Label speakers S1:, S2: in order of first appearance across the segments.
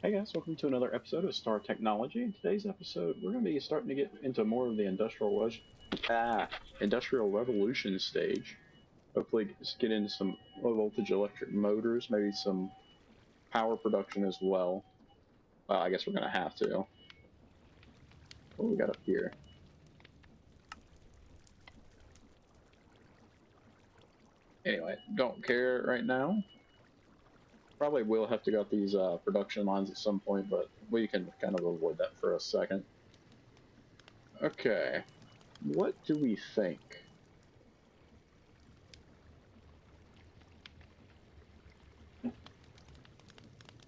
S1: Hey guys, welcome to another episode of Star Technology. In today's episode, we're going to be starting to get into more of the industrial revolution stage. Hopefully, just get into some low voltage electric motors, maybe some power production as well. Well, I guess we're going to have to. What do we got up here? Anyway, don't care right now. Probably will have to go up these production lines at some point, but we can kind of avoid that for a second. Okay, what do we think?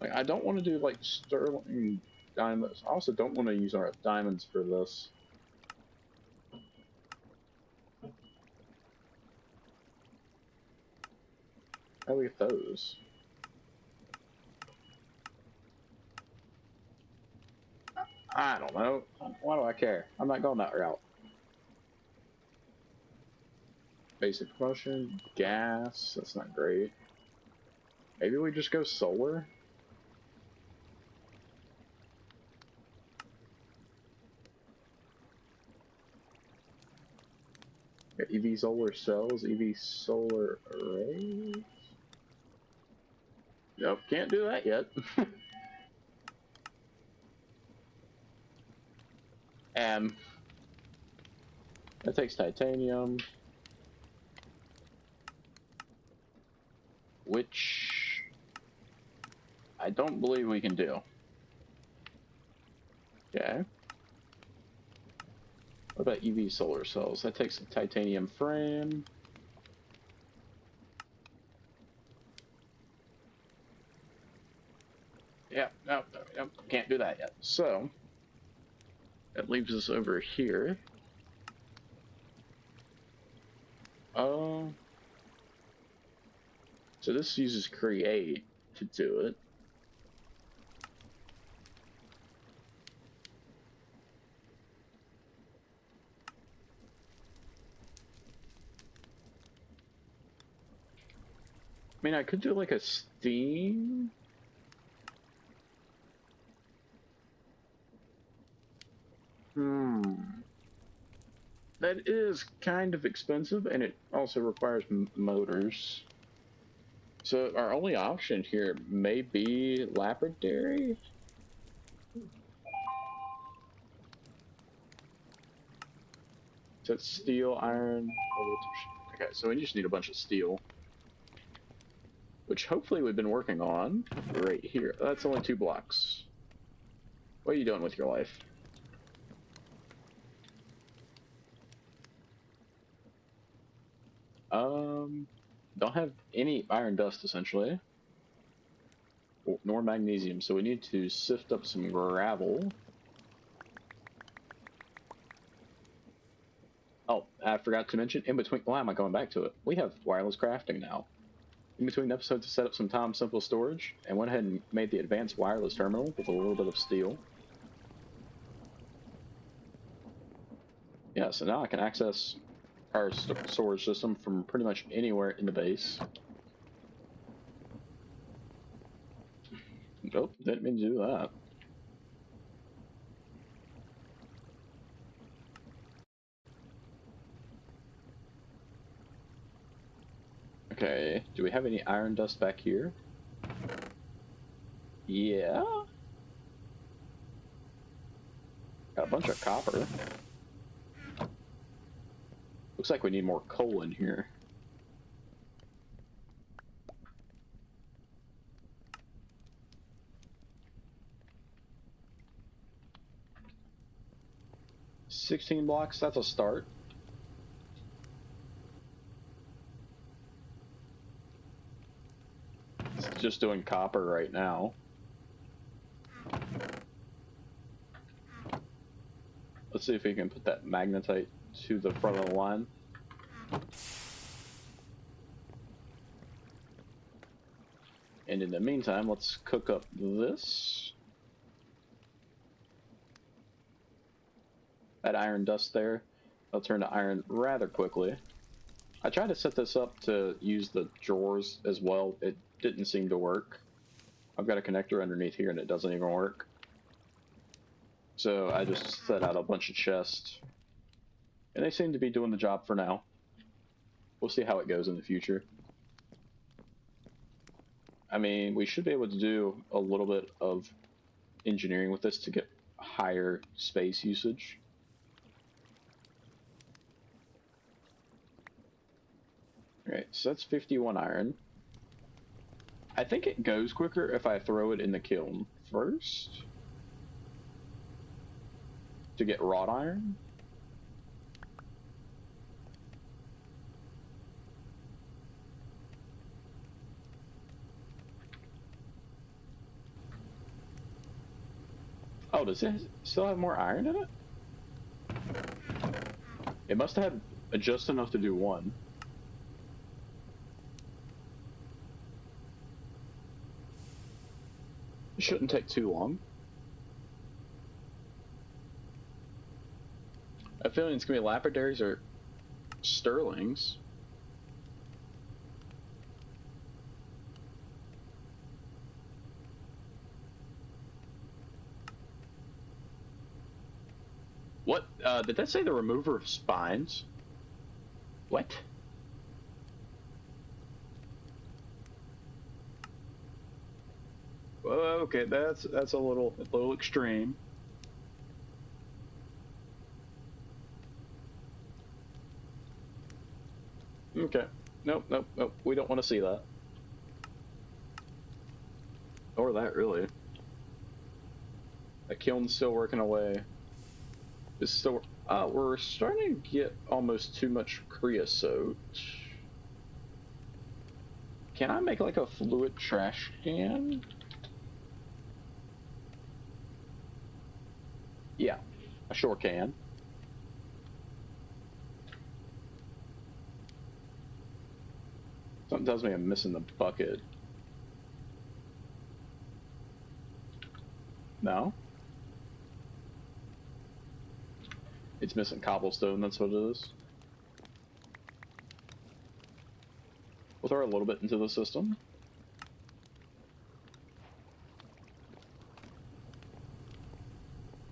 S1: Like, I don't want to do like sterling diamonds. I also don't want to use our diamonds for this. How do we get those? I don't know. Why do I care? I'm not going that route. Basic promotion, gas. That's not great. Maybe we just go solar. EV solar cells, EV solar arrays. Nope, can't do that yet. And that takes titanium, which I don't believe we can do. Okay. What about EV solar cells? That takes a titanium frame. Yeah, no, can't do that yet. So, that leaves us over here. So this uses create to do it. I mean, I could do like a Steam. That is kind of expensive, and it also requires motors. So our only option here may be lapidary. So it's steel, iron. Okay, so we just need a bunch of steel, which hopefully we've been working on right here. That's only 2 blocks. What are you doing with your life? Don't have any iron dust essentially, nor magnesium, so we need to sift up some gravel. Oh, I forgot to mention, in between, why am I going back to it? We have wireless crafting now. In between episodes, to set up some Tom Simple storage, and went ahead and made the advanced wireless terminal with a little bit of steel. Yeah, so now I can access our storage system from pretty much anywhere in the base. Nope, didn't mean to do that. Okay, do we have any iron dust back here? Yeah. Got a bunch of copper. Looks like we need more coal in here. $16 blocks, that's a start. It's just doing copper right now. Let's see if we can put that magnetite to the front of the line. And in the meantime, let's cook up this. That iron dust there, I'll turn to iron rather quickly. I tried to set this up to use the drawers as well. It didn't seem to work. I've got a connector underneath here and it doesn't even work. So I just set out a bunch of chests. And they seem to be doing the job for now. We'll see how it goes in the future. I mean, we should be able to do a little bit of engineering with this to get higher space usage. Alright, so that's 51 iron. I think it goes quicker if I throw it in the kiln first to get wrought iron. Oh, does it still have more iron in it? It must have had just enough to do one. It shouldn't take too long. I have a feeling it's gonna be lapidaries or sterlings. What? Did that say the remover of spines? What? Okay, that's a little extreme. Okay. Nope, nope, nope. We don't want to see that. Or that, really. That kiln's still working away. It's still... we're starting to get almost too much creosote. Can I make, like, a fluid trash can? Yeah, I sure can. Something tells me I'm missing the bucket. No? It's missing cobblestone, that's what it is. We'll throw a little bit into the system.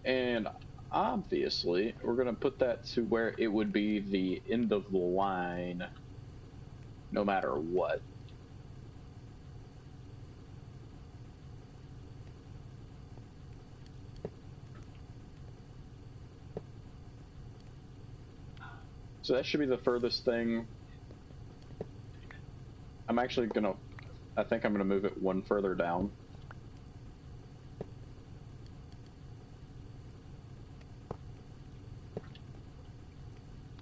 S1: And obviously, we're going to put that to where it would be the end of the line, no matter what. So that should be the furthest thing. I'm actually going to, I think I'm going to move it one further down.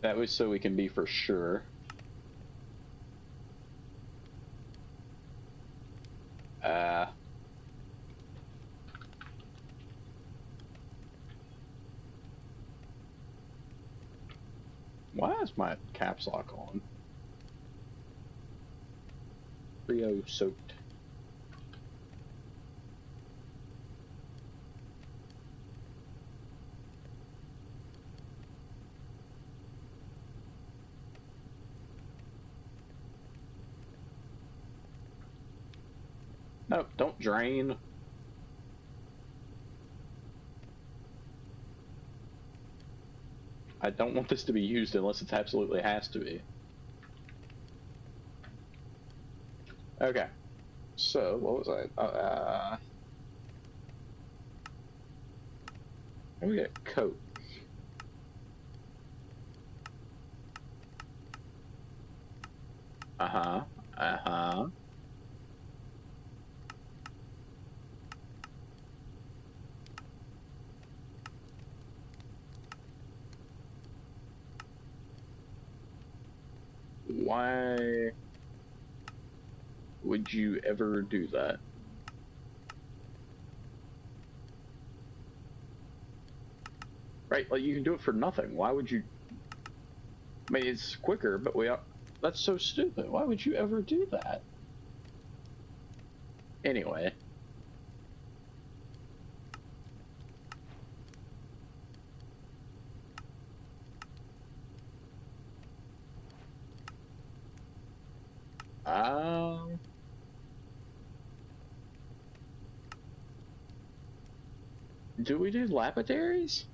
S1: That way so we can be for sure. Why is my caps lock on? Creosote. No, don't drain. I don't want this to be used unless it absolutely has to be. Okay. So, what was I? We got coke. Uh-huh. Uh-huh. Why would you ever do that? Right, like you can do it for nothing. Why would you? I mean, it's quicker, but that's so stupid. Why would you ever do that? Anyway. Um, Do we do lapidaries?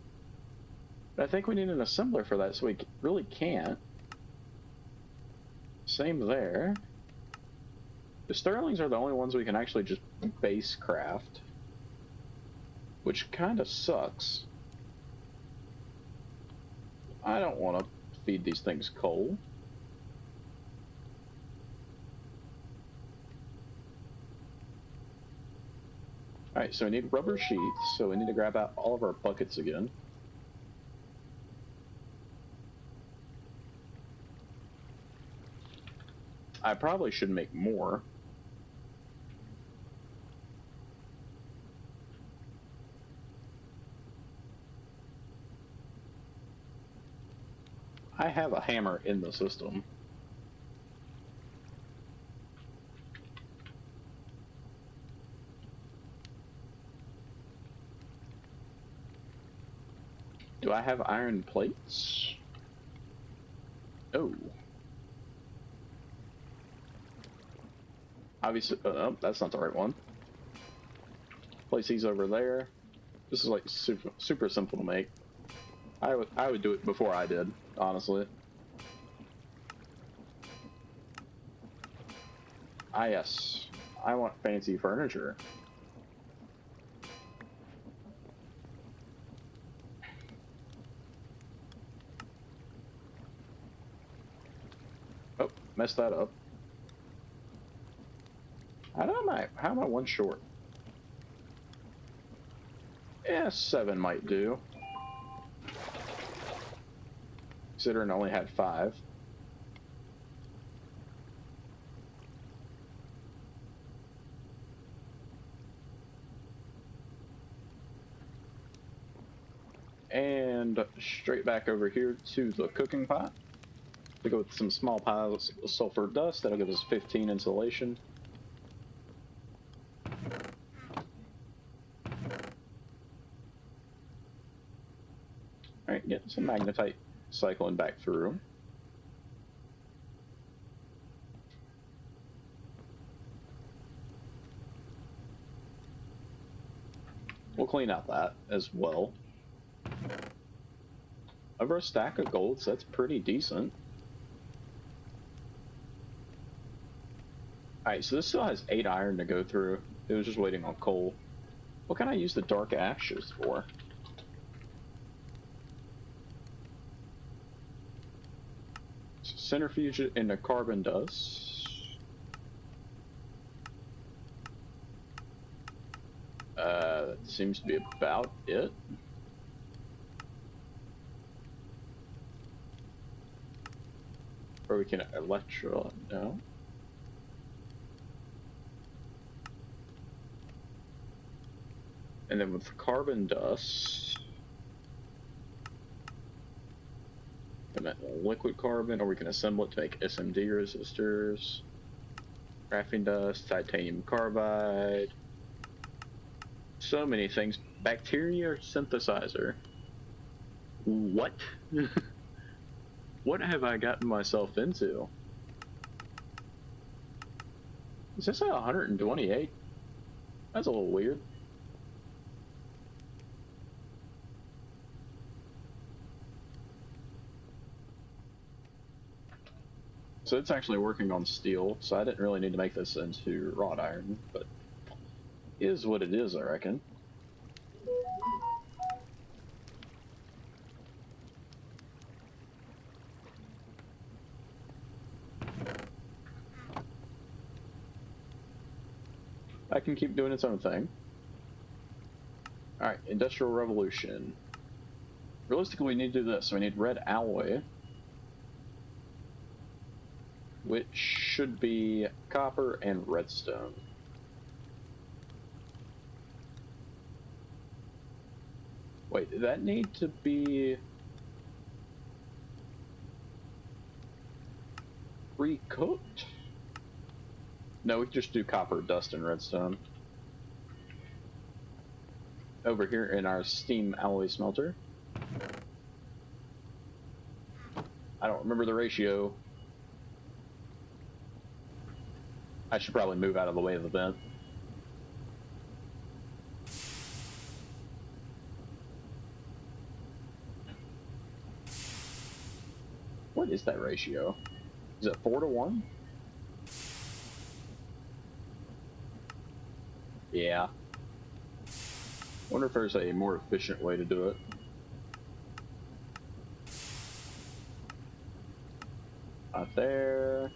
S1: I think we need an assembler for that, so we really can't. Same there. The Sterlings are the only ones we can actually just base craft, which kind of sucks. I don't want to feed these things coal. Alright, so we need rubber sheets, so we need to grab out all of our buckets again. I probably should make more. I have a hammer in the system. Do I have iron plates? Oh. Obviously, oh, that's not the right one. Place these over there. This is like super simple to make. I would do it before I did, honestly. Ah yes, I want fancy furniture. Oh, messed that up. How am I one short? Yeah, 7 might do. Considering I only had 5. And straight back over here to the cooking pot. We go with some small piles of sulfur dust. That'll give us 15 insulation. Alright, get some magnetite cycling back through. We'll clean out that as well. Over a stack of golds, that's pretty decent. Alright, so this still has 8 iron to go through. It was just waiting on coal. What can I use the dark ashes for? Centrifuge it into carbon dust. That seems to be about it. Or we can electro, no. And then with carbon dust, liquid carbon, or we can assemble it to make SMD resistors, graphene dust, titanium carbide, so many things. Bacteria synthesizer. What? What have I gotten myself into? Is this at 128? That's a little weird. So it's actually working on steel, so I didn't really need to make this into wrought iron, but it is what it is, I reckon. I can keep doing its own thing. Alright, Industrial Revolution. Realistically, we need to do this. So we need red alloy, which should be copper and redstone. Wait, did that need to be pre-cooked? No, we can just do copper, dust, and redstone. Over here in our steam alloy smelter. I don't remember the ratio. I should probably move out of the way of the vent. What is that ratio? Is it 4-to-1? Yeah. Wonder if there's a more efficient way to do it. Not there.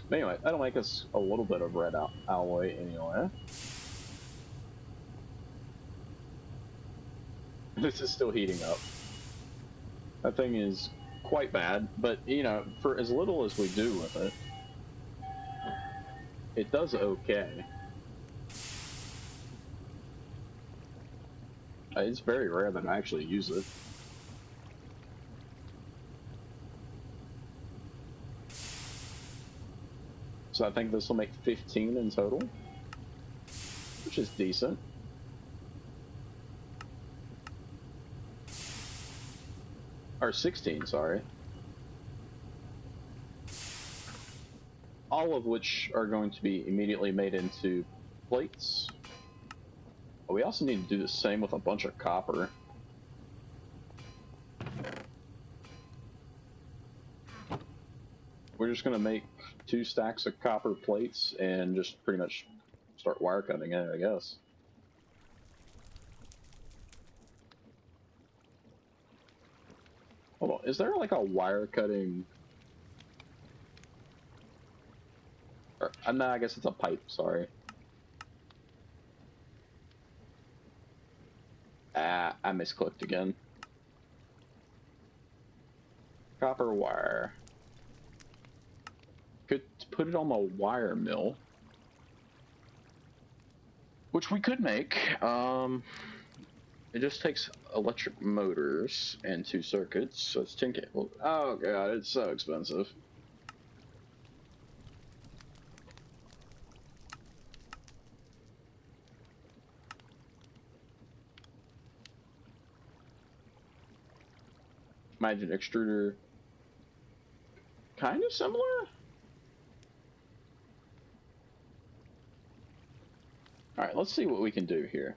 S1: But anyway, that'll make us a little bit of red alloy anyway. This is still heating up. That thing is quite bad, but you know, for as little as we do with it, it does okay. It's very rare that I actually use it. So I think this will make 15 in total, which is decent. Or 16, sorry. All of which are going to be immediately made into plates. But we also need to do the same with a bunch of copper. We're just going to make 2 stacks of copper plates and just pretty much start wire cutting it, I guess. Hold on, is there like a wire cutting? Or, no, I guess it's a pipe, sorry. Ah, I misclicked again. Copper wire. Could put it on the wire mill. Which we could make. It just takes electric motors and 2 circuits, so it's 10 cables. Oh god, it's so expensive. Imagine extruder. Kind of similar? Alright, let's see what we can do here.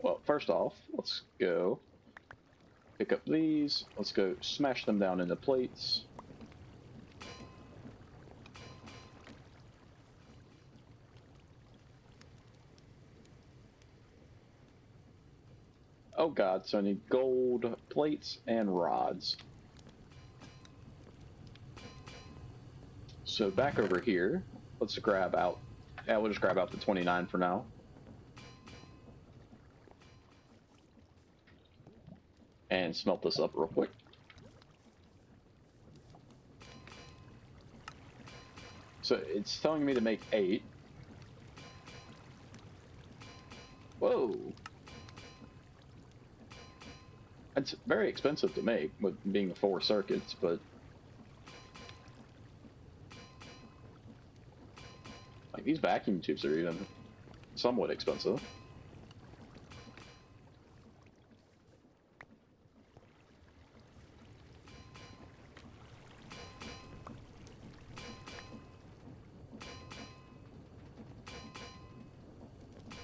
S1: Well, first off, let's go pick up these. Let's go smash them down into plates. Oh god, so I need gold plates and rods. So back over here, let's grab out, yeah, we'll just grab out the 29 for now. And smelt this up real quick. So it's telling me to make 8. Whoa! It's very expensive to make, with being 4 circuits, but like these vacuum tubes are even somewhat expensive.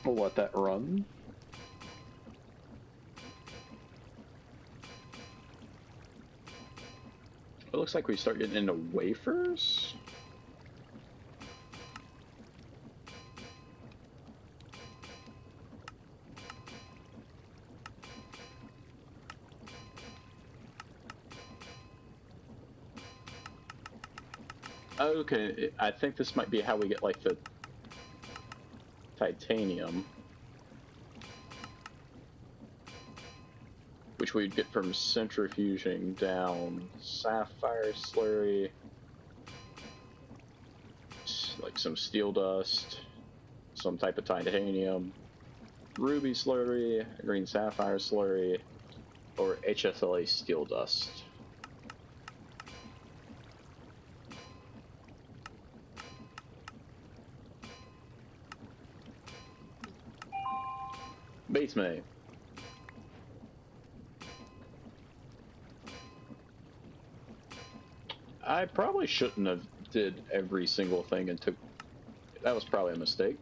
S1: We'll let that run. It looks like we start getting into wafers. Okay, I think this might be how we get like the titanium, which we'd get from centrifuging down sapphire slurry, like some steel dust, some type of titanium, ruby slurry, green sapphire slurry, or HSLA steel dust. Beats me. I probably shouldn't have did every single thing and took That was probably a mistake.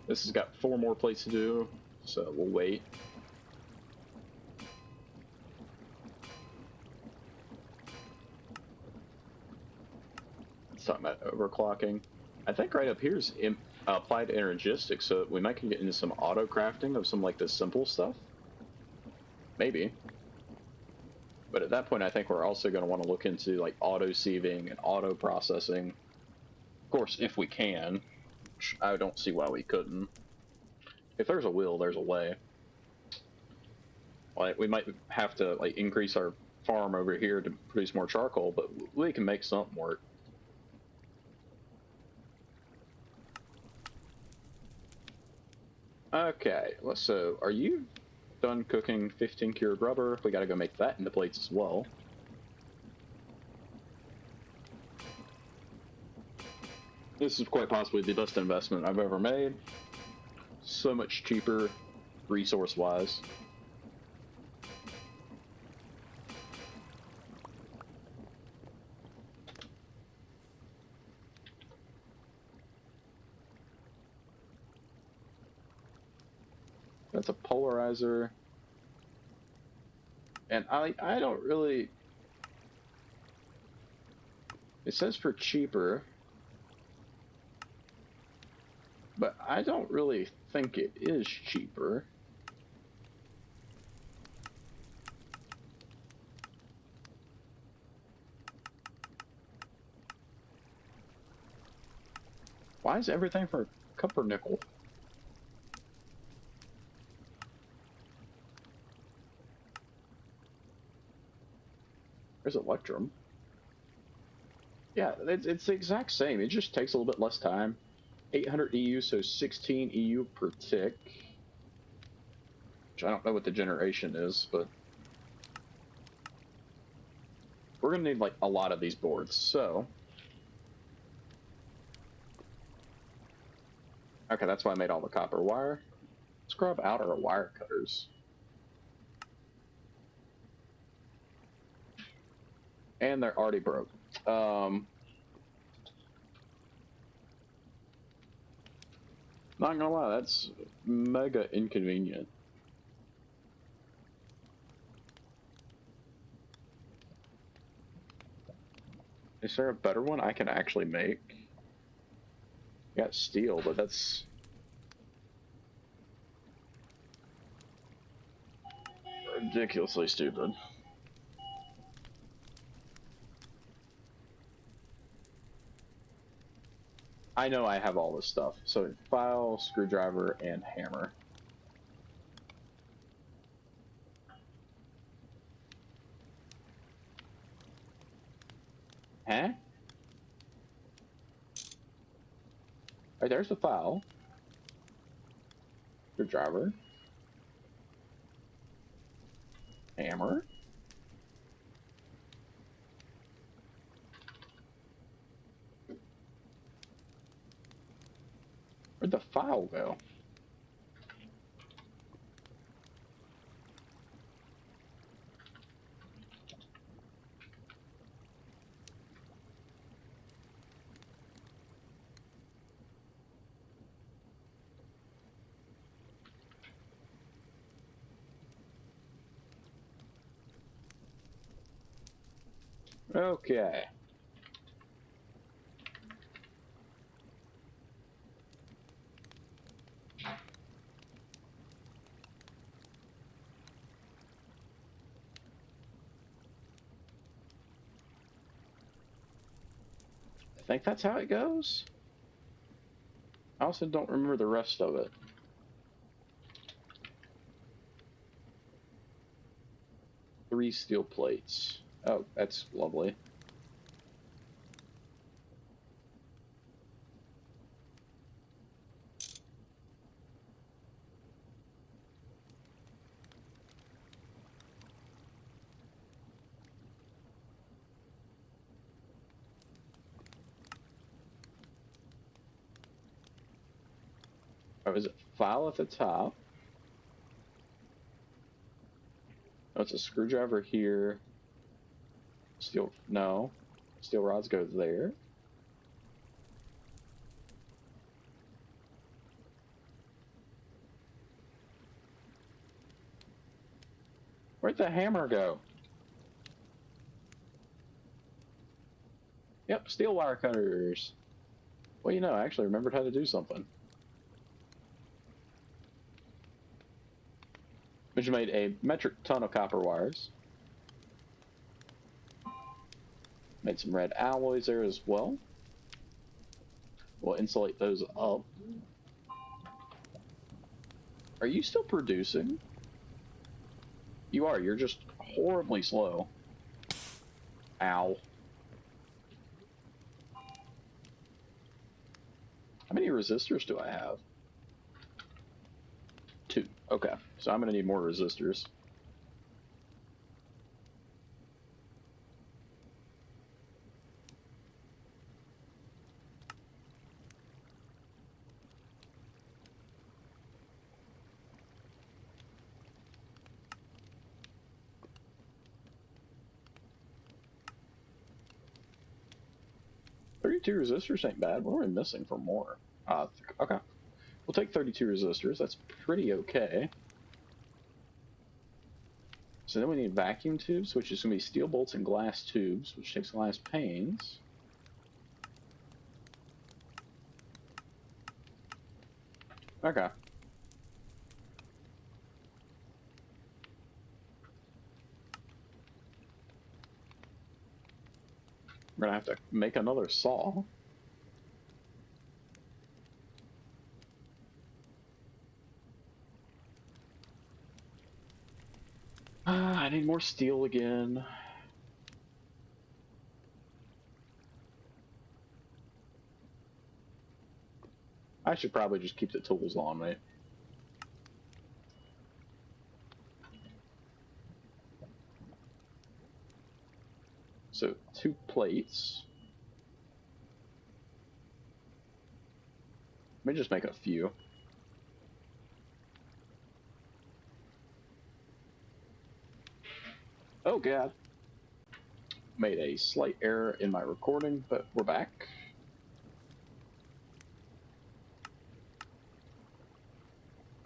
S1: This has got 4 more plates to do, so we'll wait. It's talking about overclocking. I think right up here is applied energistics, so we might get into some auto crafting of some like the simple stuff. Maybe. But at that point, I think we're also going to want to look into like auto sieving and auto processing. Of course, if we can. I don't see why we couldn't. If there's a will, there's a way. Like, we might have to like increase our farm over here to produce more charcoal, but we can make something work. Okay, so are you done cooking 15 cured rubber? We gotta go make that into plates as well. This is quite possibly the best investment I've ever made. So much cheaper resource-wise. That's a polarizer. And I don't really... It says for cheaper, but I don't really think it is cheaper. Why is everything for Cuppernickel? There's Electrum. Yeah, it's the exact same. It just takes a little bit less time. 800 EU, so 16 EU per tick. Which I don't know what the generation is, but we're gonna need like a lot of these boards, so. Okay, that's why I made all the copper wire. Let's grab out our wire cutters. And they're already broke. Not gonna lie, that's mega inconvenient. Is there a better one I can actually make? I got steel, but that's ridiculously stupid. I know I have all this stuff. So file, screwdriver, and hammer. Huh? Right, there's the file. Screwdriver. Hammer. Where'd the file go? Okay. I think that's how it goes. I also don't remember the rest of it. Three steel plates. Oh, that's lovely. Oh, is it file at the top? Oh, it's a screwdriver here. Steel, no. Steel rods go there. Where'd the hammer go? Yep, steel wire cutters. Well, you know, I actually remembered how to do something. Which made a metric ton of copper wires. Made some red alloys there as well. We'll insulate those up. Are you still producing? You are. You're just horribly slow. Ow. How many resistors do I have? 2. Okay, so I'm going to need more resistors. Two resistors ain't bad. What are we missing for more? Okay. We'll take 32 resistors. That's pretty okay. So then we need vacuum tubes, which is going to be steel bolts and glass tubes, which takes glass panes. Okay. We're going to have to make another saw. I need more steel again. I should probably just keep the tools on me. So 2 plates. Let me just make a few. Oh god. Made a slight error in my recording, but we're back.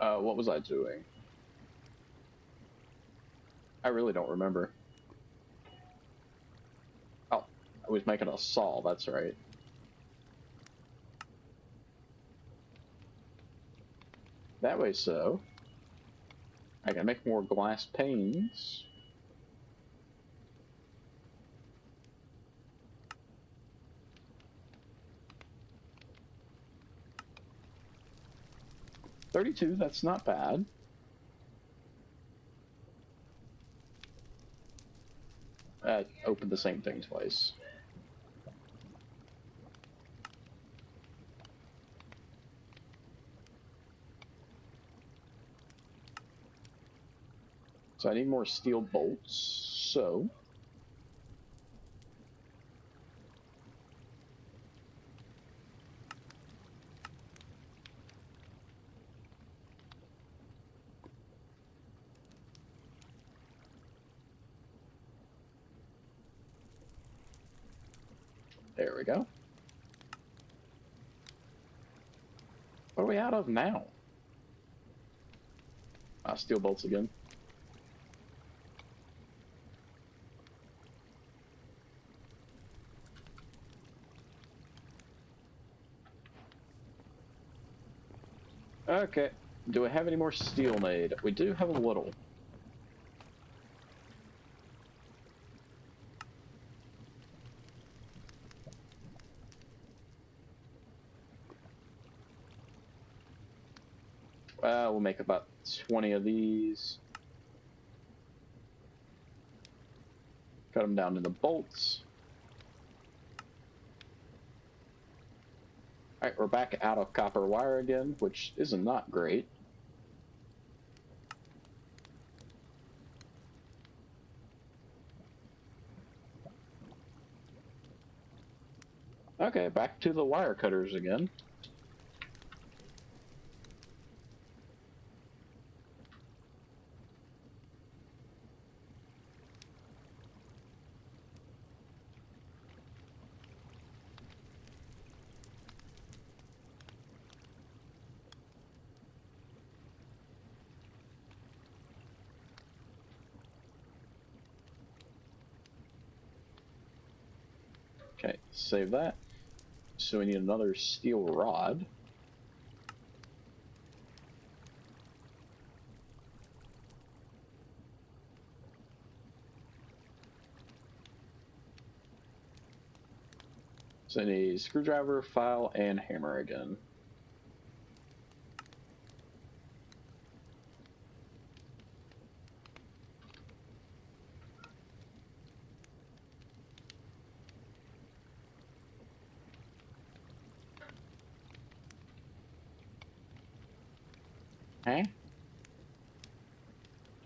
S1: What was I doing? I really don't remember. Oh, I was making a saw, that's right. That way so. I can make more glass panes. $32, that's not bad. Opened the same thing twice. So I need more steel bolts, so... There we go. What are we out of now? Steel bolts again. Okay, do I have any more steel made? We do have a little. We'll make about 20 of these. Cut them down into bolts. Alright, we're back out of copper wire again, which is not great. Okay, back to the wire cutters again. Okay, save that. So we need another steel rod. So I need screwdriver, file, and hammer again. Okay.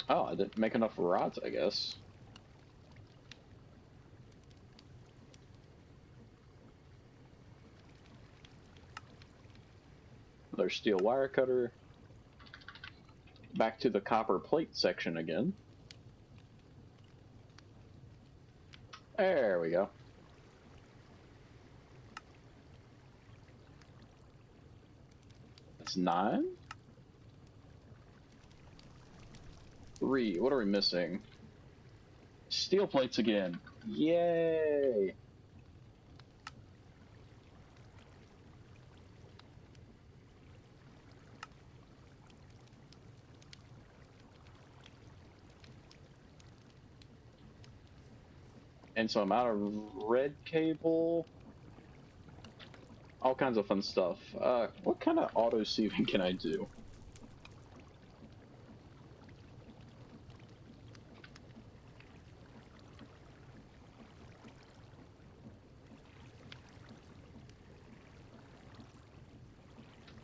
S1: Oh, I didn't make enough rods, I guess. Another steel wire cutter. Back to the copper plate section again. There we go. That's 9. 3. What are we missing? Steel plates again. Yay! And so I'm out of red cable. All kinds of fun stuff. What kind of auto sieving can I do?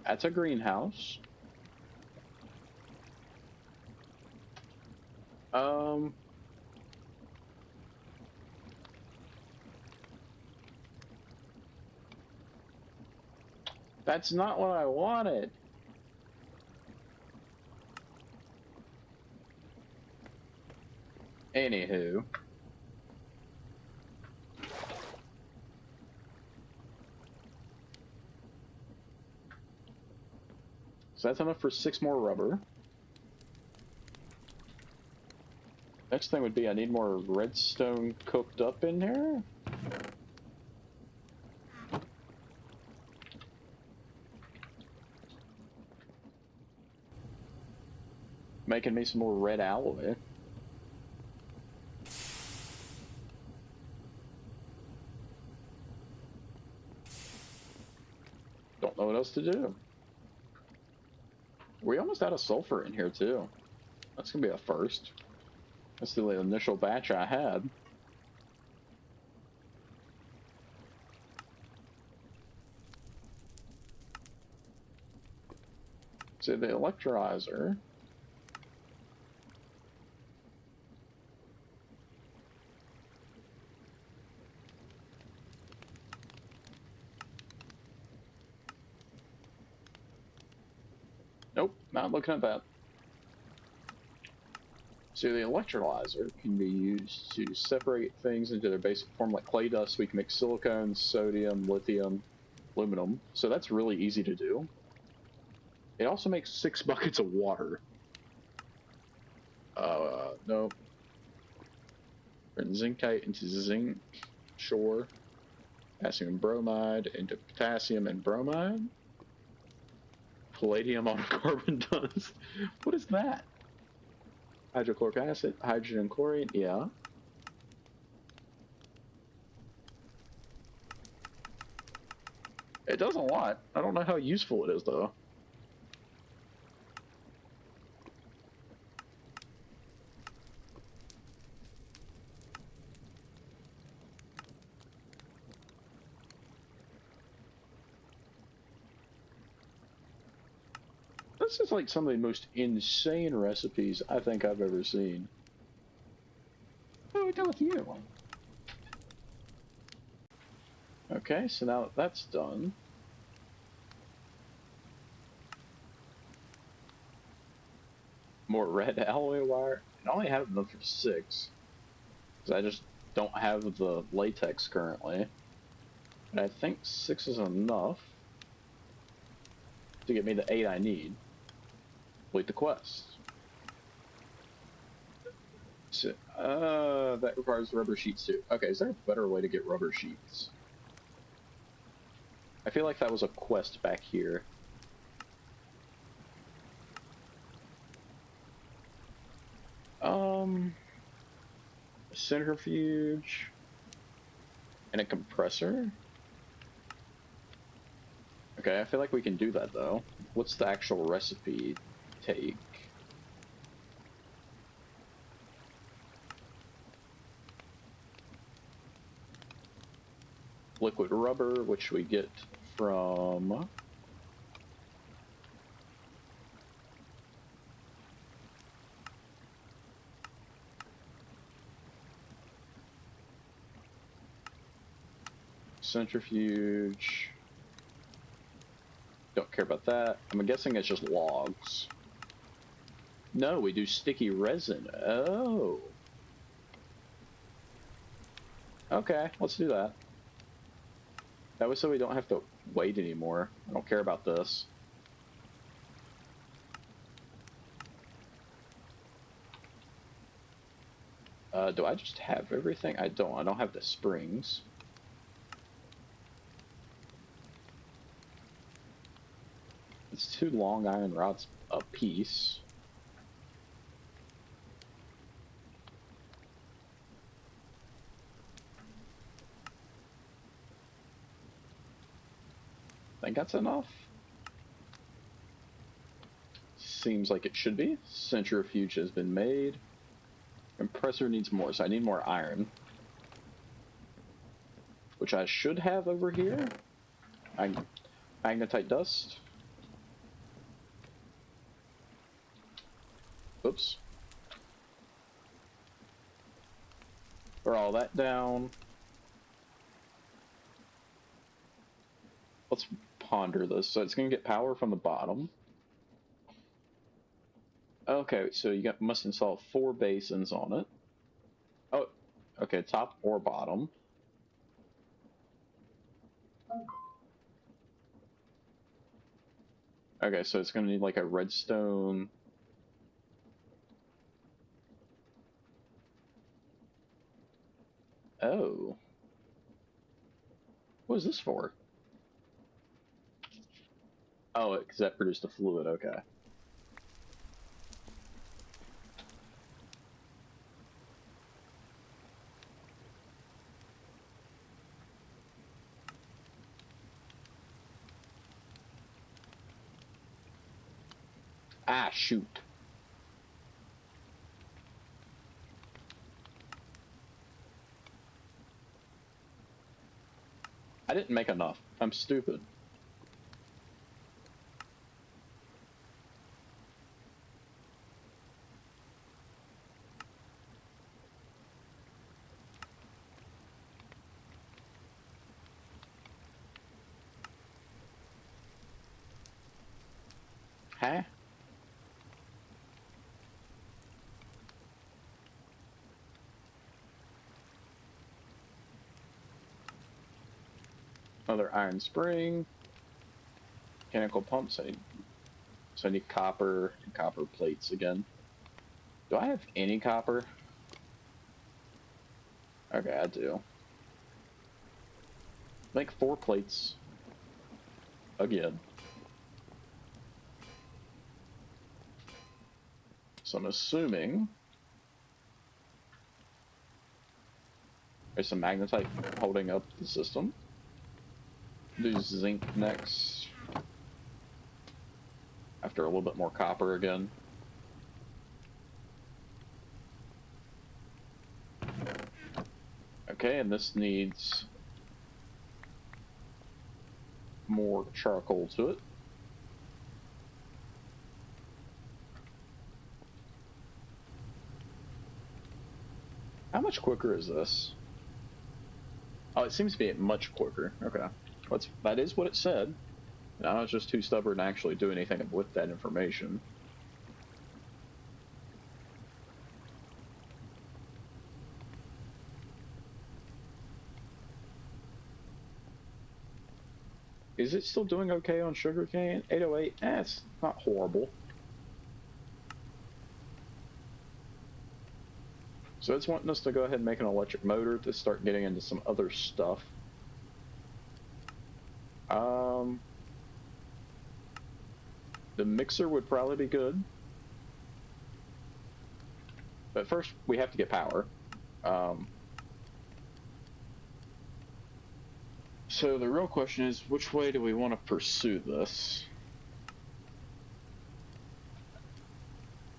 S1: That's a greenhouse. That's not what I wanted. Anywho. So that's enough for 6 more rubber. Next thing would be I need more redstone cooked up in here. Making me some more red alloy. Don't know what else to do. We almost out of sulfur in here too. That's gonna be a first. That's the initial batch I had. So the electrolyzer. Nope, not looking at that. So the electrolyzer can be used to separate things into their basic form, like clay dust. We can make silicone, sodium, lithium, aluminum. So that's really easy to do. It also makes 6 buckets of water. Nope. Turn zincite into zinc, sure. Potassium bromide into potassium and bromide. Palladium on carbon dust. What is that? Hydrochloric acid, hydrogen chlorine, yeah. It does a lot. I don't know how useful it is, though. This is like some of the most insane recipes I think I've ever seen. What do we do with you? Okay, so now that's done. More red alloy wire. I only have enough for 6. Because I just don't have the latex currently. And I think 6 is enough to get me the 8 I need. Complete the quest. So, that requires rubber sheets too. Okay, is there a better way to get rubber sheets? I feel like that was a quest back here. A centrifuge and a compressor. Okay, I feel like we can do that though. What's the actual recipe take? Liquid rubber, which we get from centrifuge. Don't care about that. I'm guessing it's just logs. No, we do sticky resin. Oh. Okay, let's do that. That was so we don't have to wait anymore. I don't care about this. Do I just have everything? I don't. I don't have the springs. It's 2 long iron rods a piece. I think that's enough. Seems like it should be. Centrifuge has been made. Compressor needs more, so I need more iron. Which I should have over here. Magnetite dust. Oops. Throw all that down. Let's ponder this. So it's going to get power from the bottom. Okay, so you must install 4 basins on it. Oh, okay, top or bottom. Okay, so it's going to need like a redstone. Oh. What is this for? Oh, because that produced a fluid, okay. Ah, shoot. I didn't make enough. I'm stupid. Huh? Another iron spring. Mechanical pumps. So I need copper and copper plates again. Do I have any copper? Okay, I do. Make 4 plates. Again. So I'm assuming there's some magnetite holding up the system. Do zinc next. After a little bit more copper again. Okay, and this needs more charcoal to it. How much quicker is this? Oh, it seems to be much quicker. Okay. That is what it said. And I was just too stubborn to actually do anything with that information. Is it still doing okay on sugarcane? 808? It's not horrible. So it's wanting us to go ahead and make an electric motor to start getting into some other stuff. Um, the mixer would probably be good. But first, we have to get power. So the real question is, which way do we want to pursue this?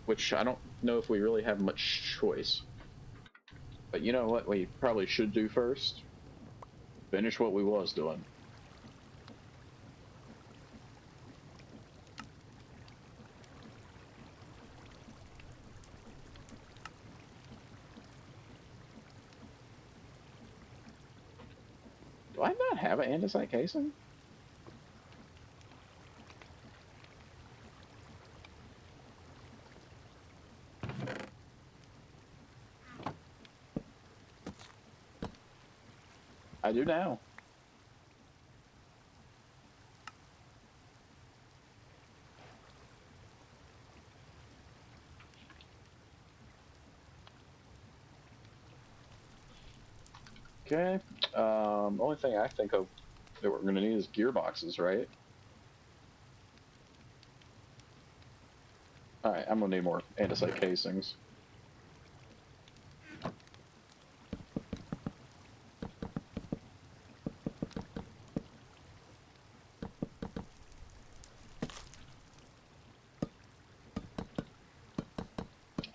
S1: Which I don't know if we really have much choice. But you know what we probably should do first? Finish what we was doing. Do I not have an andesite casing? I do now. Okay. Only thing I think of that we're going to need is gearboxes, right? Alright, I'm going to need more andesite casings.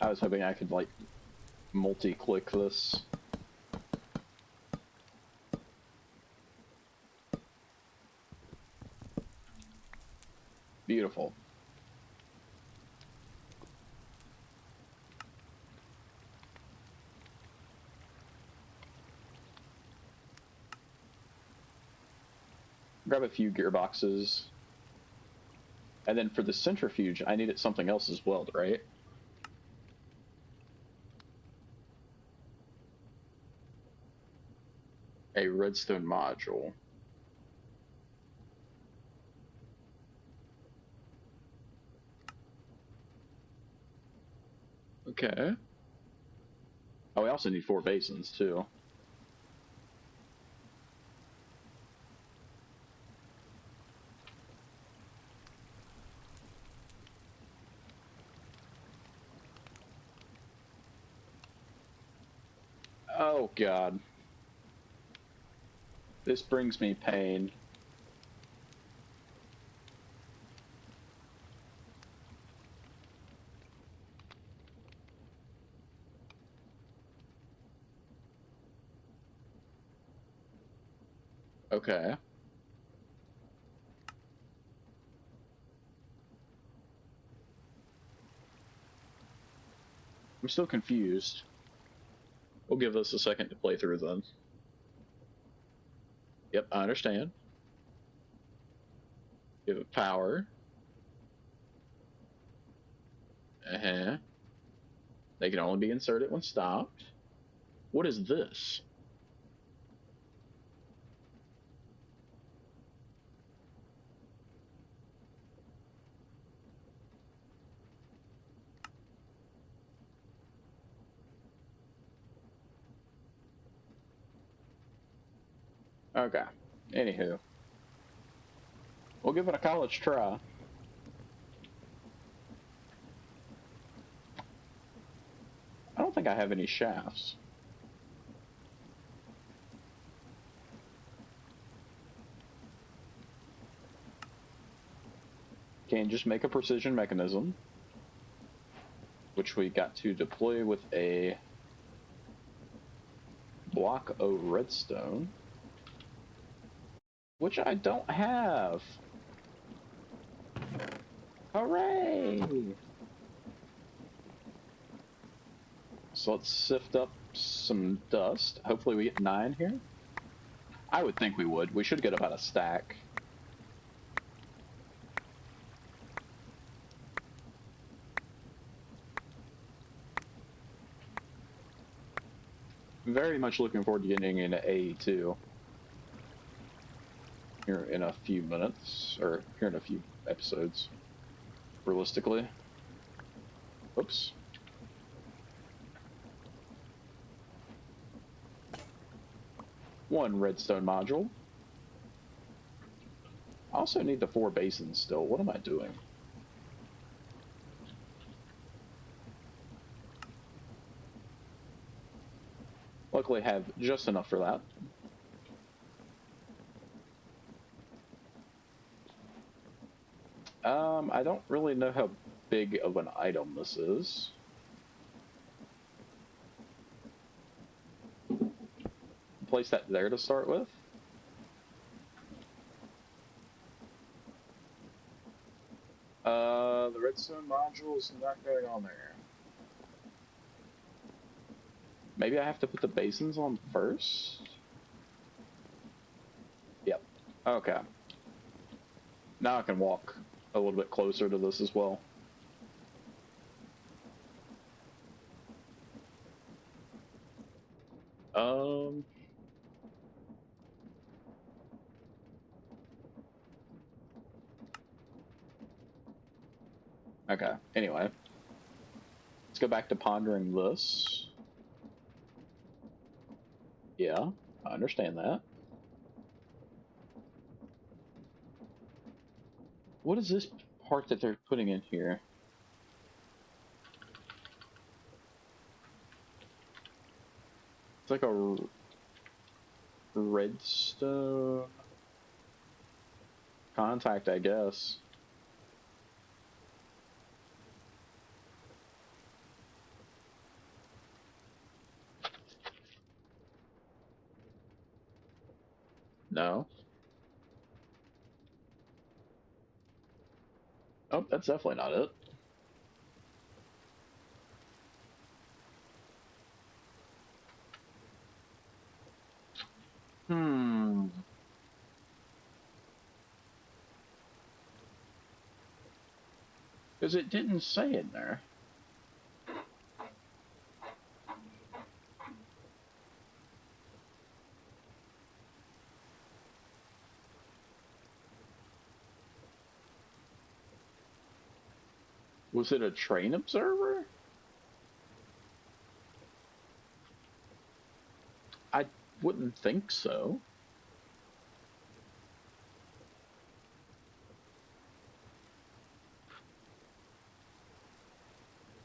S1: I was hoping I could, like, multi-click this. Beautiful. Grab a few gearboxes. And then for the centrifuge, I needed something else as well, right? A redstone module. Okay. Oh, we also need 4 basins, too. Oh, God. This brings me pain. Okay. I'm still confused. We'll give this a second to play through then. Yep, I understand. Give it power. Uh-huh. They can only be inserted when stopped. What is this? Okay. Anywho. We'll give it a college try. I don't think I have any shafts. Can just make a precision mechanism, which we got to deploy with a block of redstone, which I don't have. Hooray! So let's sift up some dust. Hopefully we get 9 here. I would think we would. We should get about a stack. Very much looking forward to getting into A2 here in a few minutes, or here in a few episodes, realistically. Oops. One redstone module. also need the 4 basins still. What am I doing? Luckily, I have just enough for that. I don't really know how big of an item this is. Place that there to start with. The redstone module is not going on there. Maybe I have to put the basins on first? Yep. Okay. Now I can walk a little bit closer to this as well. Okay, anyway. Let's go back to pondering this. Yeah, I understand that. What is this part that they're putting in here? It's like a redstone contact, I guess. No. Oh, that's definitely not it. Because it didn't say in there. Was it a train observer? I wouldn't think so.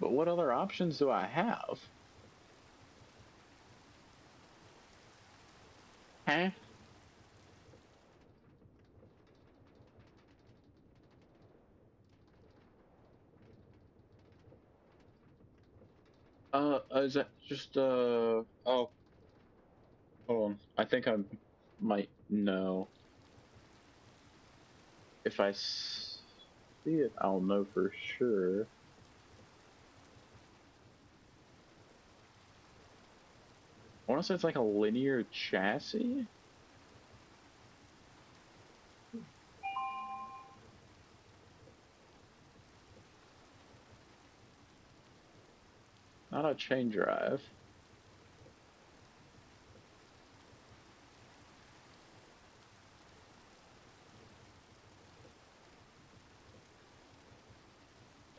S1: But what other options do I have? Huh? Is that just, oh, hold on. I think I might know. If I see it, I'll know for sure. I want to say it's like a linear chassis. Not a chain drive.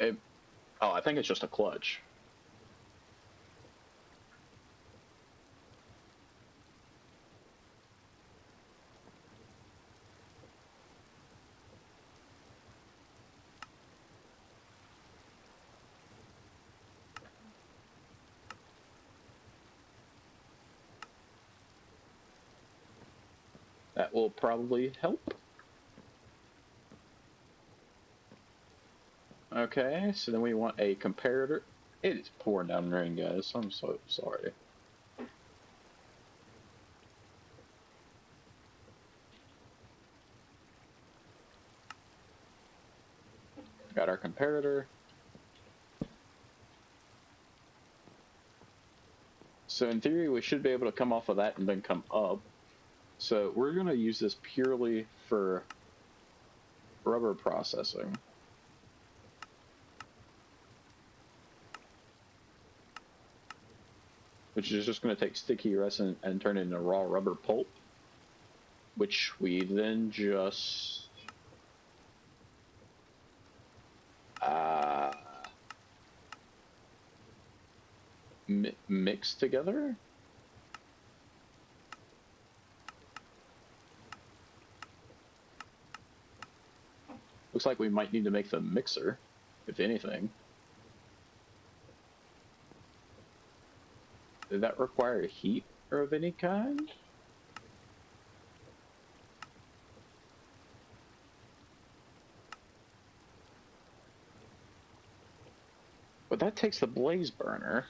S1: Oh, I think it's just a clutch. That will probably help. Okay, so then we want a comparator. It is pouring down rain, guys. I'm so sorry. Got our comparator. So in theory, we should be able to come off of that and then come up. So we're going to use this purely for rubber processing. Which is just going to take sticky resin and turn it into raw rubber pulp. Which we then just... mix together? Looks like we might need to make the mixer, if anything. Did that require heat or of any kind? But that takes the blaze burner.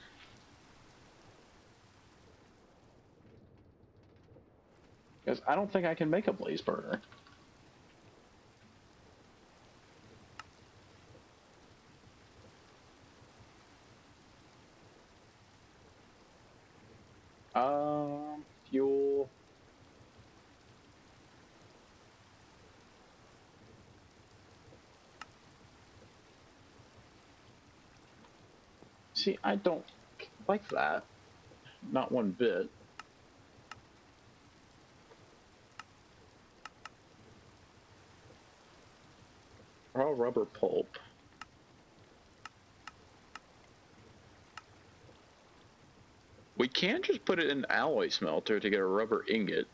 S1: Because I don't think I can make a blaze burner. Fuel. See, I don't like that. Not one bit. Raw rubber pulp. We can just put it in an alloy smelter to get a rubber ingot.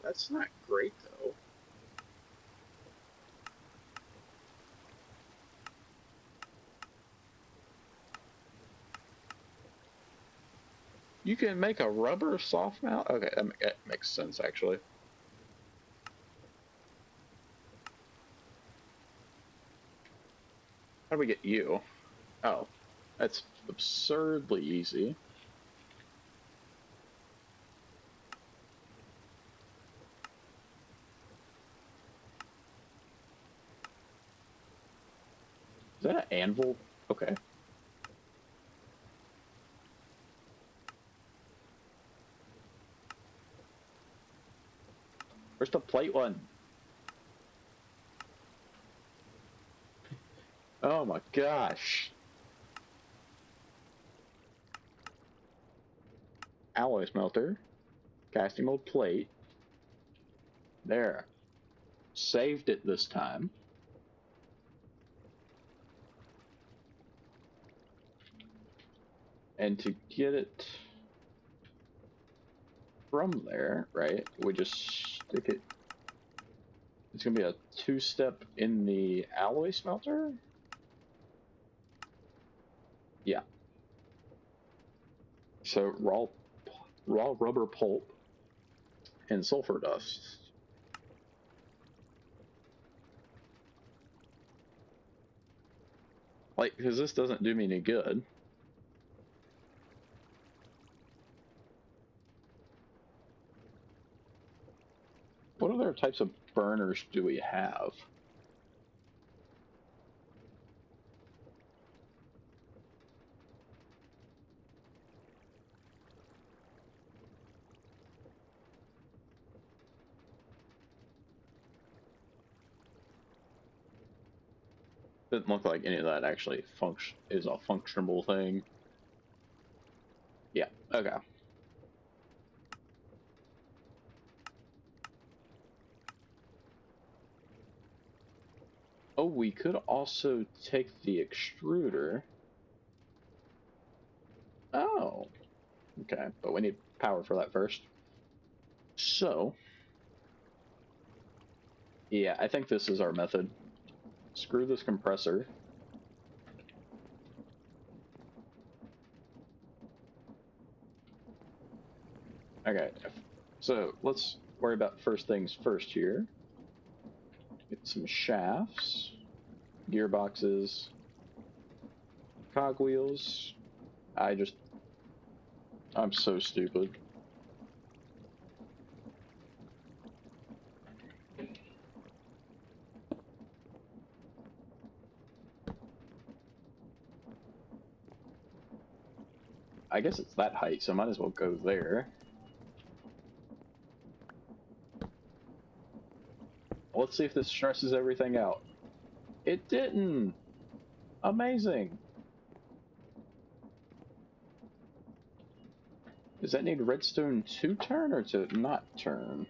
S1: That's not great though. You can make a rubber soft mount? Okay, that makes sense actually. How do we get you? Oh, that's absurdly easy. Is that an anvil? Okay. Where's the plate one? Oh my gosh. Alloy smelter. Casting mold plate. There. Saved it this time. And to get it from there, right, we just stick it. It's going to be a two-step in the alloy smelter? Yeah. So raw rubber pulp and sulfur dust. Like, because this doesn't do me any good. What other types of burners do we have? Doesn't look like any of that actually is a functionable thing. Yeah, okay. Oh, we could also take the extruder. Oh, okay, but we need power for that first. So, yeah, I think this is our method. Screw this compressor. Okay, so let's worry about first things first here. Get some shafts, gearboxes, cogwheels. I'm so stupid. I guess it's that height, so I might as well go there. Let's see if this stresses everything out. It didn't! Amazing! Does that need redstone to turn or to not turn?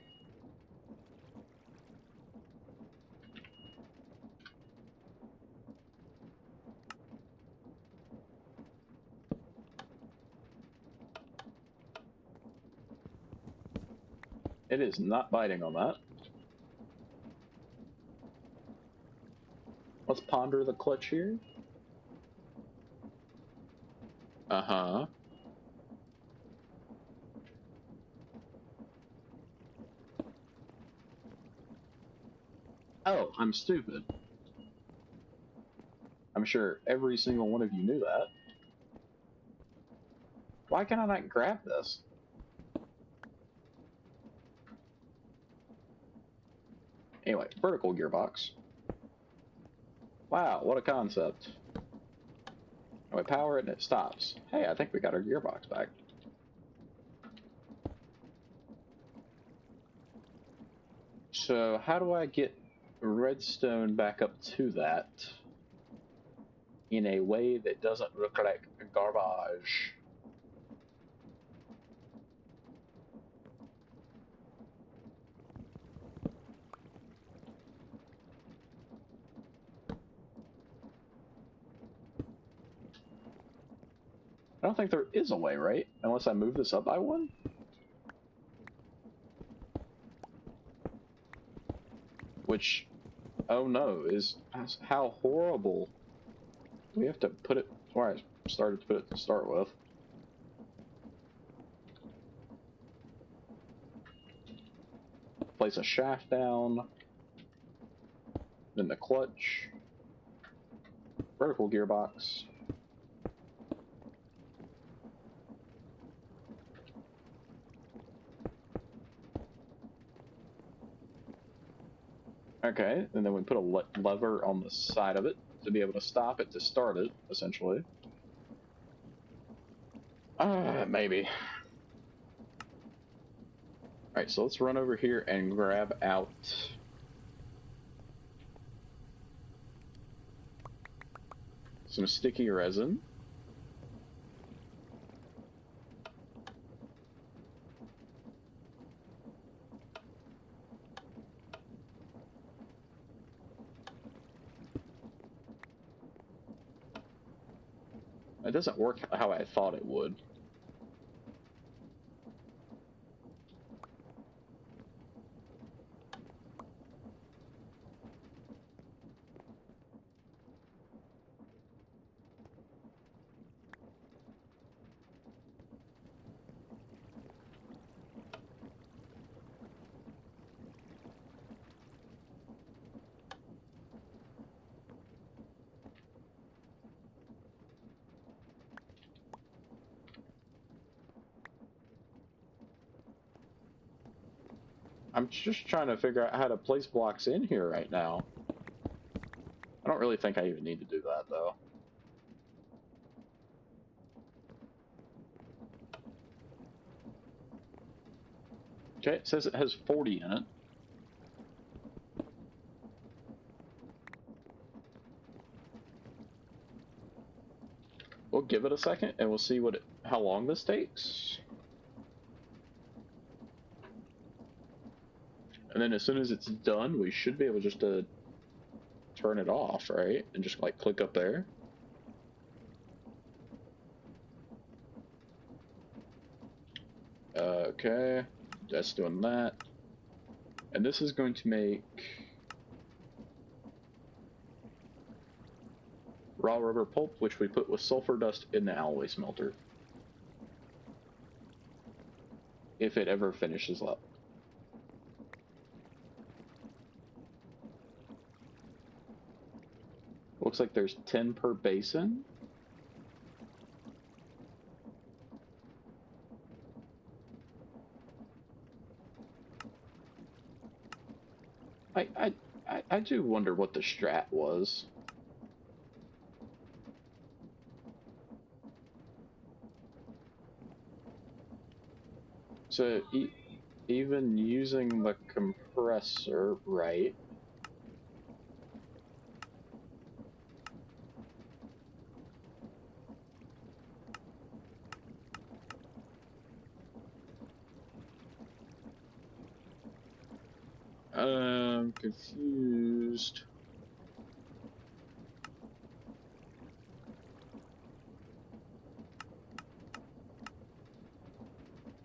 S1: It is not biting on that. Let's ponder the clutch here. Uh-huh. Oh, I'm stupid. I'm sure every single one of you knew that. Why can I not grab this? Anyway, vertical gearbox. Wow, what a concept. And we power it and it stops. Hey, I think we got our gearbox back. So how do I get redstone back up to that in a way that doesn't look like garbage? I don't think there is a way, right? Unless I move this up by one? Which, oh no, is how horrible. We have to put it where I started to put it to start with. Place a shaft down. Then the clutch. Vertical gearbox. Okay, and then we put a lever on the side of it to be able to stop it to start it, essentially. Maybe. Alright, so let's run over here and grab out some sticky resin. It doesn't work how I thought it would. I'm just trying to figure out how to place blocks in here right now. I don't really think I even need to do that, though. Okay, it says it has 40 in it. We'll give it a second, and we'll see how long this takes. And then as soon as it's done, we should be able just to turn it off, right? And just like click up there. Okay, that's doing that. And this is going to make raw rubber pulp, which we put with sulfur dust in the alloy smelter. If it ever finishes up. Looks like there's 10 per basin. I do wonder what the strat was. So even using the compressor, right? I'm confused.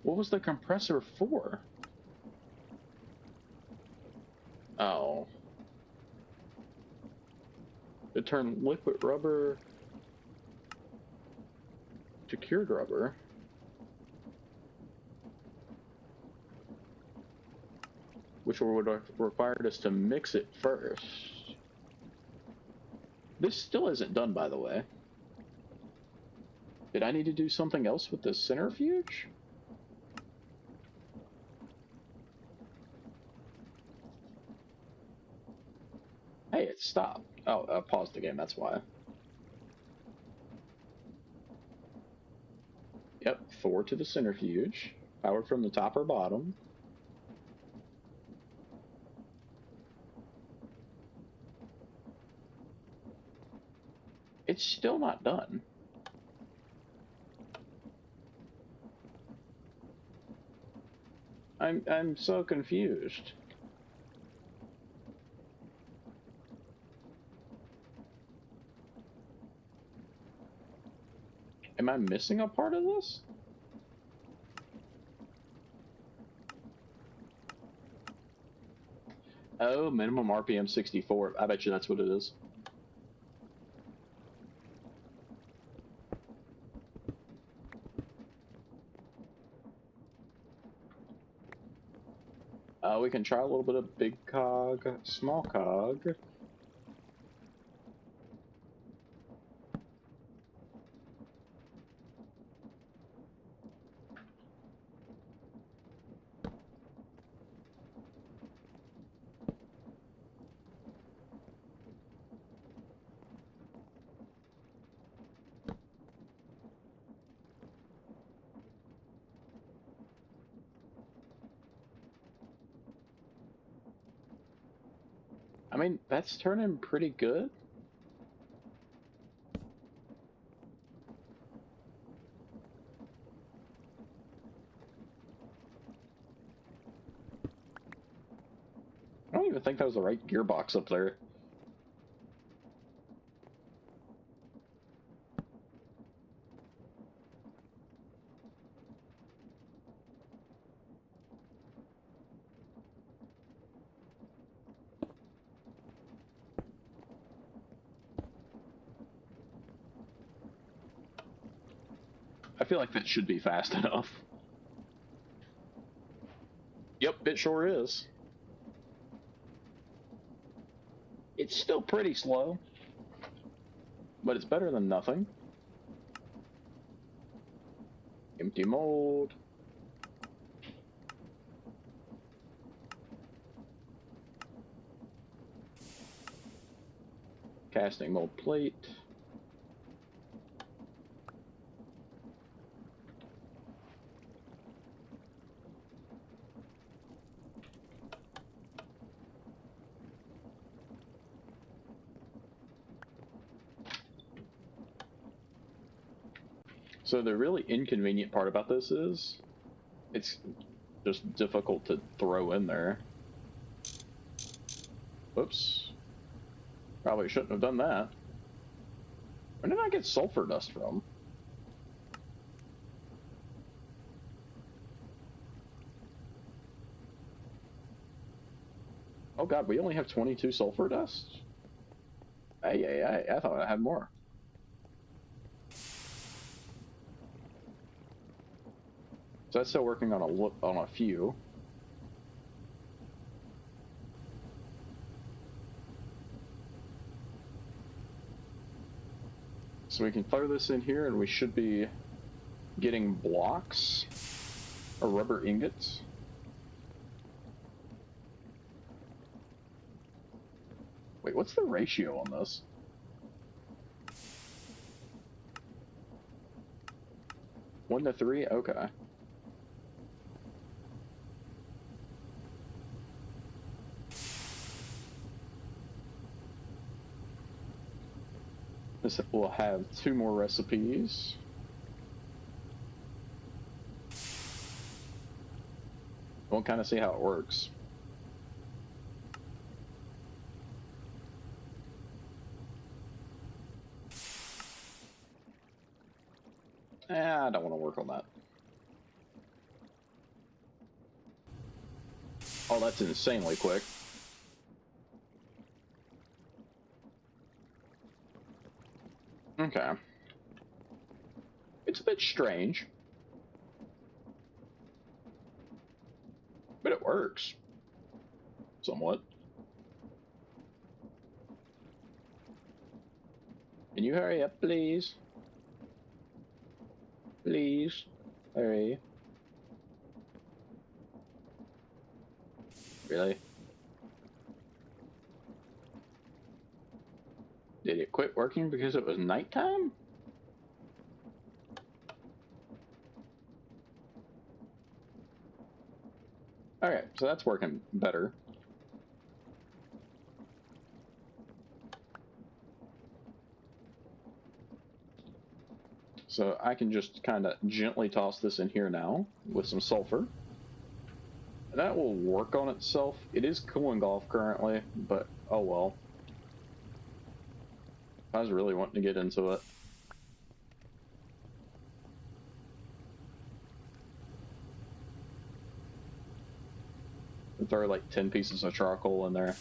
S1: What was the compressor for? Oh. To turn liquid rubber to cured rubber. Which would have required us to mix it first. This still isn't done, by the way. Did I need to do something else with the centrifuge? Hey, it stopped. Oh, I paused the game, that's why. Yep, 4 to the centrifuge. Powered from the top or bottom. It's still not done. I'm so confused. Am I missing a part of this? Oh, minimum RPM 64. I bet you that's what it is. We can try a little bit of big cog, small cog. I mean, that's turning pretty good. I don't even think that was the right gearbox up there. I feel like that should be fast enough. Yep, it sure is. It's still pretty slow, but it's better than nothing. Empty mold. Casting mold plate. So the really inconvenient part about this is it's just difficult to throw in there. Oops. Probably shouldn't have done that. Where did I get sulfur dust from? Oh god, we only have 22 sulfur dust? Hey, I thought I had more. So that's still working on a few. So we can throw this in here and we should be getting blocks or rubber ingots. Wait, what's the ratio on this? 1 to 3? Okay. This will have 2 more recipes. We'll kind of see how it works. I don't want to work on that. Oh, that's insanely quick. Okay. It's a bit strange, but it works. Somewhat. Can you hurry up, please? Please. Hurry. Really? Did it quit working because it was nighttime? Okay, so that's working better. So I can just kind of gently toss this in here now with some sulfur. And that will work on itself. It is cooling off currently, but oh well. I was really wanting to get into it. Throw like 10 pieces of charcoal in there.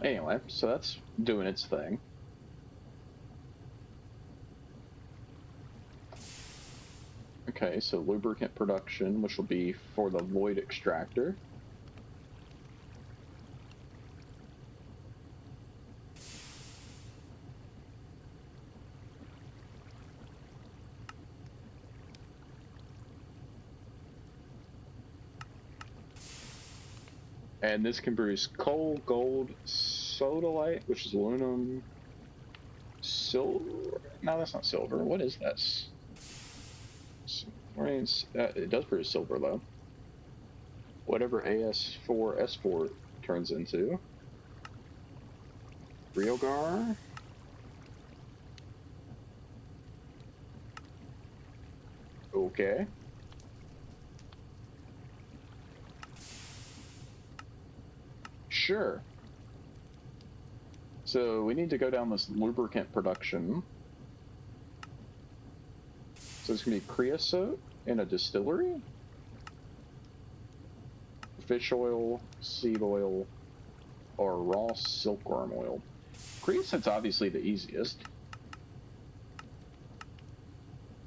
S1: Anyway, so that's doing its thing. Okay, so lubricant production, which will be for the void extractor. And this can produce coal, gold, sodalite, which is aluminum, silver. No, that's not silver. What is this? It does produce silver, though. Whatever AS4S4 turns into. Realgar. Okay. Sure. So we need to go down this lubricant production. So it's going to be creosote in a distillery, fish oil, seed oil, or raw silkworm oil. Creosote's obviously the easiest.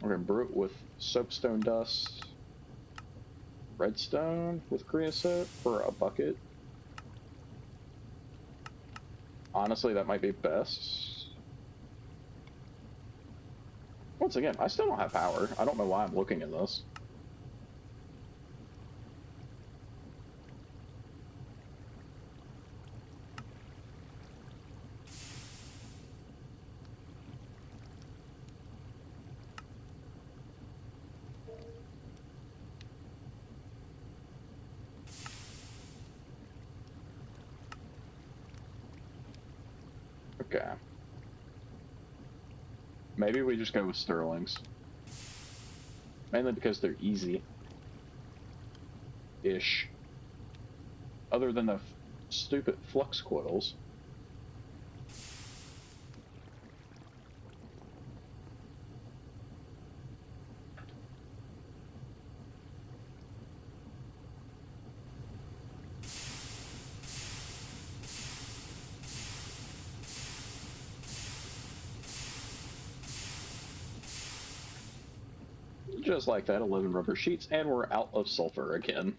S1: We're going to brew it with soapstone dust, redstone with creosote for a bucket. Honestly, that might be best. Once again, I still don't have power. I don't know why I'm looking at this. Okay. Maybe we just go with Sterlings. Mainly because they're easy. Ish. Other than the stupid flux coils. Just like that, 11 rubber sheets, and we're out of sulfur again.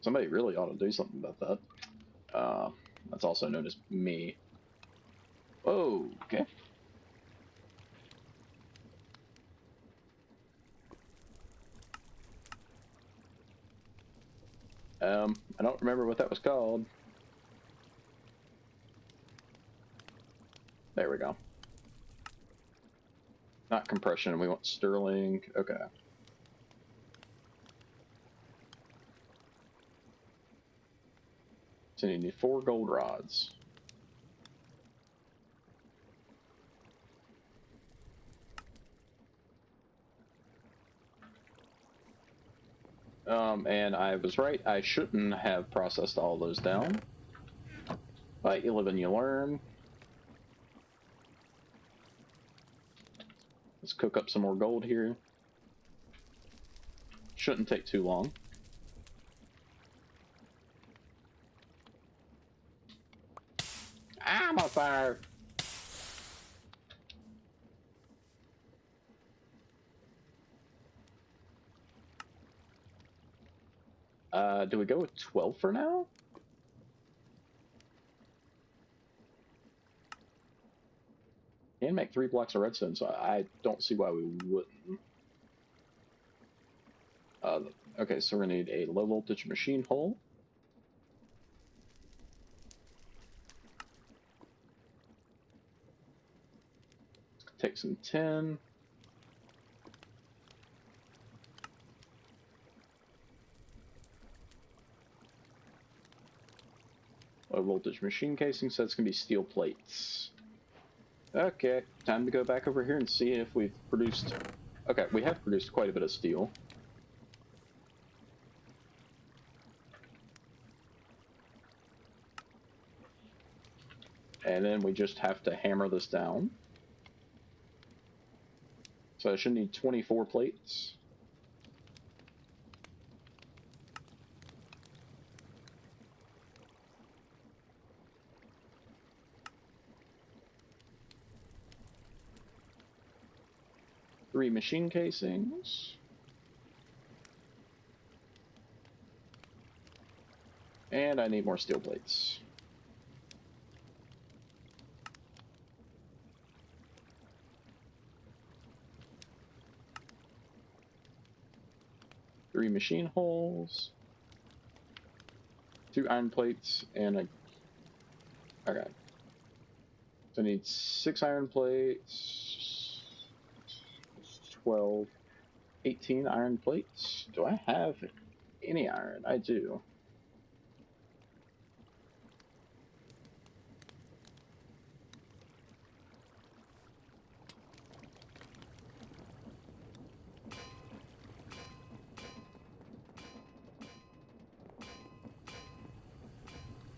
S1: Somebody really ought to do something about that. That's also known as me. Oh, okay. I don't remember what that was called. There we go. Not compression, we want Sterling. Okay. So you need 4 gold rods. And I was right, I shouldn't have processed all those down. But you live and you learn. Let's cook up some more gold here. Shouldn't take too long. I'm on fire! Do we go with 12 for now? Can make 3 blocks of redstone, so I don't see why we wouldn't. Okay, so we're gonna need a low voltage machine hull. Take some tin. Low voltage machine casing, so it's gonna be steel plates. Okay, time to go back over here and see if we've produced... Okay, we have produced quite a bit of steel. And then we just have to hammer this down. So I should need 24 plates. Three machine casings. And I need more steel plates. Three machine holes. 2 iron plates and a... Okay. So I need 6 iron plates. 12. 18 iron plates. Do I have any iron? I do.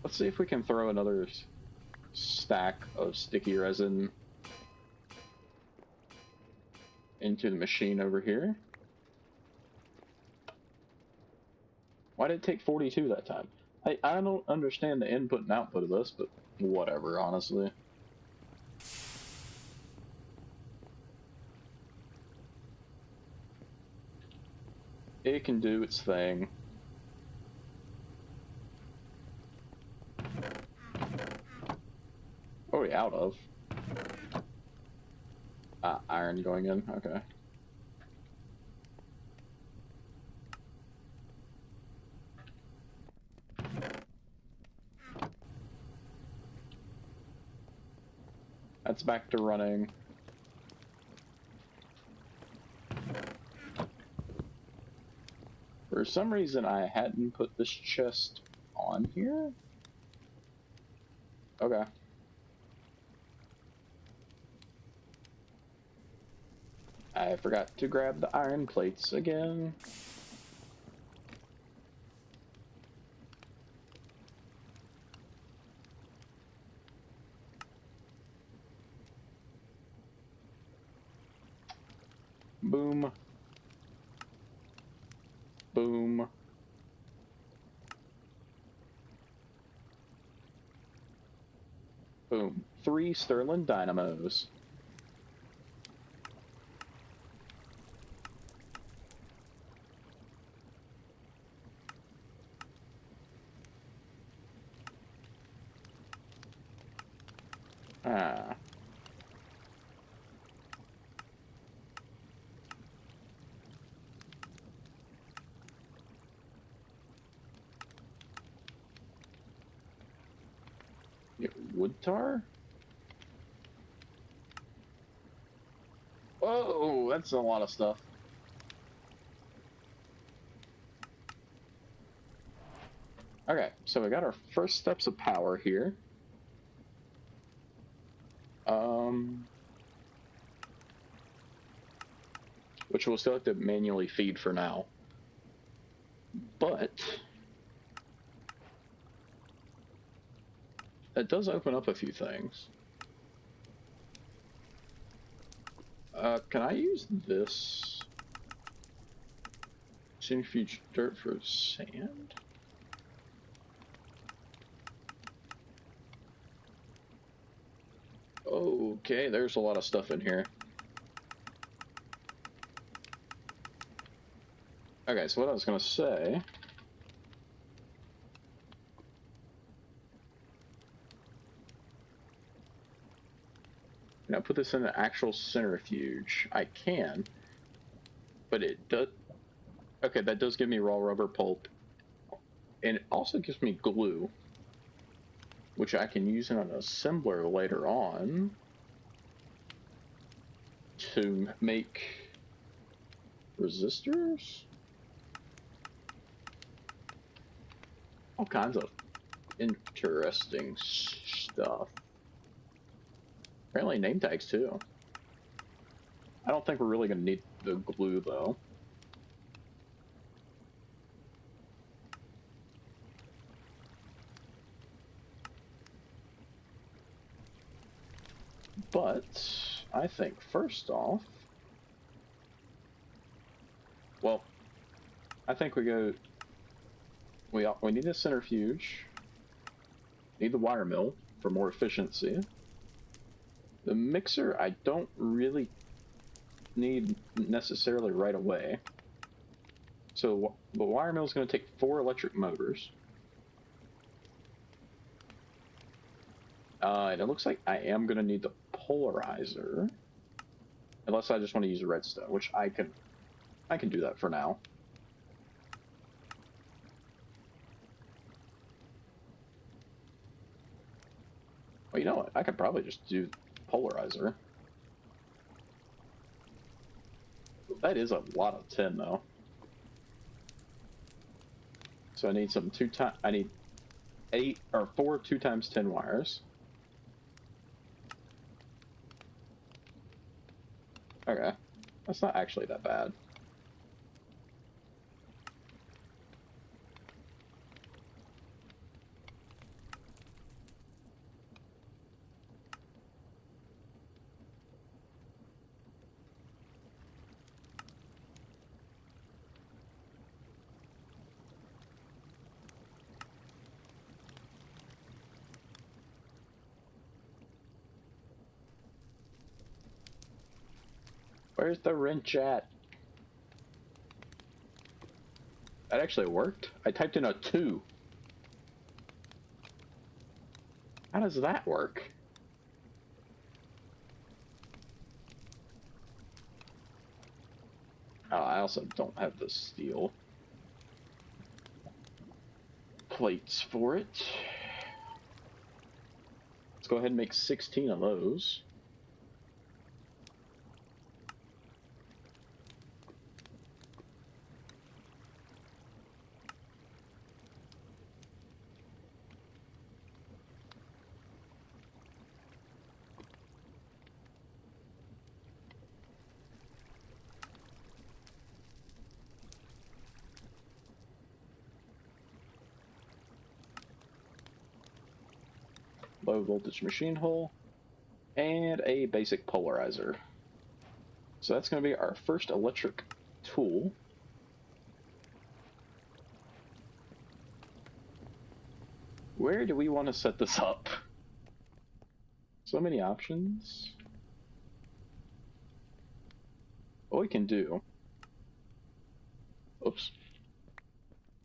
S1: Let's see if we can throw another stack of sticky resin into the machine over here. Why did it take 42 that time? I don't understand the input and output of this, but whatever, honestly. It can do its thing. What are we out of? Iron going in, okay. That's back to running. For some reason, I hadn't put this chest on here. Okay. I forgot to grab the iron plates again. Boom. Boom. Boom. 3 Sterling dynamos. Get wood tar? Whoa, that's a lot of stuff. Okay, so we got our first steps of power here. Which we'll still have to manually feed for now. But it does open up a few things. Can I use this centrifuge dirt for sand? Okay, there's a lot of stuff in here. Okay, so what I was gonna say... Can I put this in an actual centrifuge? I can, but it does... Okay, that does give me raw rubber pulp. And it also gives me glue, which I can use in an assembler later on to make resistors? All kinds of interesting stuff. Apparently name tags too. I don't think we're really going to need the glue though. But I think first off, well, I think we need a centrifuge, need the wire mill for more efficiency. The mixer I don't really need necessarily right away. So the wire mill is going to take 4 electric motors. And it looks like I am going to need the polarizer. Unless I just want to use redstone, which I can do that for now. Well, you know what? I could probably just do polarizer. That is a lot of tin, though. So I need some I need 4 2x10 wires. Okay, that's not actually that bad. Where's the wrench at? That actually worked. I typed in a 2. How does that work? Oh, I also don't have the steel plates for it. Let's go ahead and make 16 of those. Low voltage machine hole, and a basic polarizer. So that's going to be our first electric tool. Where do we want to set this up? So many options. What we can do... Oops.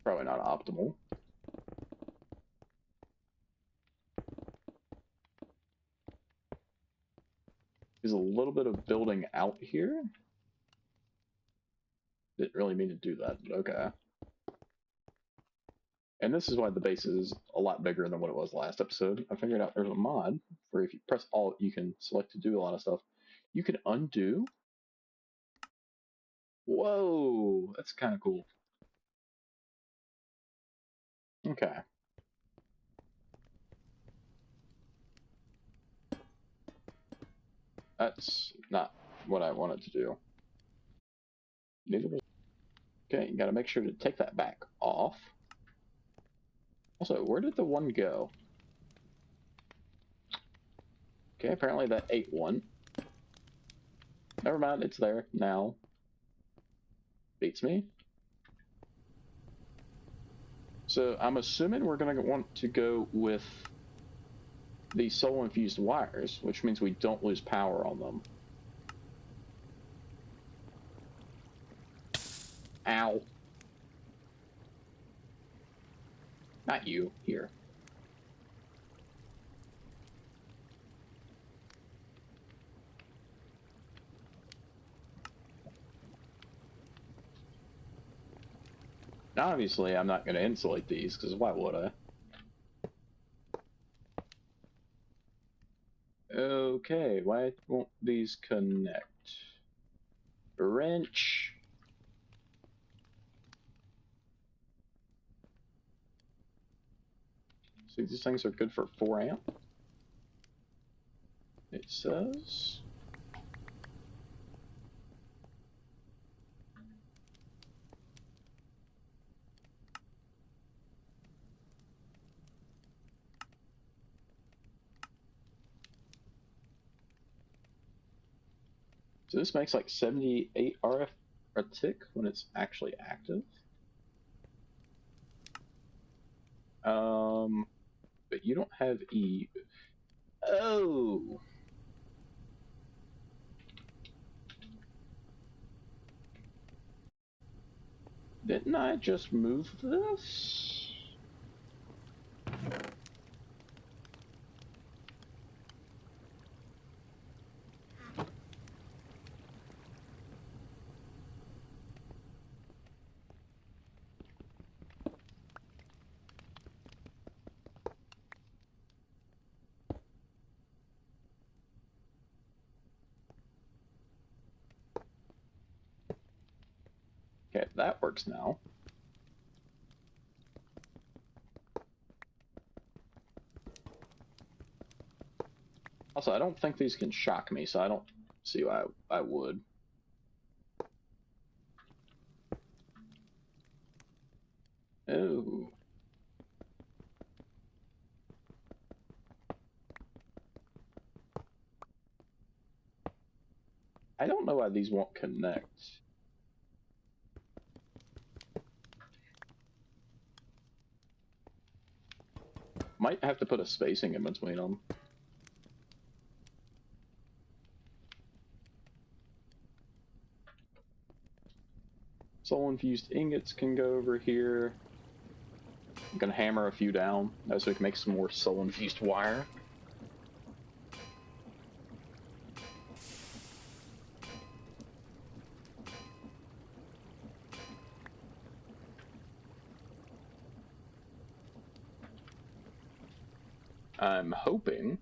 S1: Probably not optimal. Is a little bit of building out here. Didn't really mean to do that, but okay. And this is why the base is a lot bigger than what it was last episode. I figured out there's a mod where if you press Alt, you can select to do a lot of stuff. You can undo. Whoa, that's kind of cool. Okay. That's not what I wanted to do. Okay, you gotta make sure to take that back off. Also, where did the one go? Okay, apparently that ate one. Never mind, it's there now. Beats me. So I'm assuming we're going to want to go with the soul-infused wires, which means we don't lose power on them. Ow. Not you. Here. Now, obviously, I'm not going to insulate these, because why would I? Okay, why won't these connect? Wrench. See, these things are good for 4 amp. It says. So this makes like 78 RF a tick when it's actually active. But you don't have E. Oh. Didn't I just move this? Okay, that works now. Also, I don't think these can shock me, so I don't see why I would. Oh. I don't know why these won't connect. Might have to put a spacing in between them. Soul-infused ingots can go over here. I'm gonna hammer a few down so we can make some more soul-infused wire. I'm hoping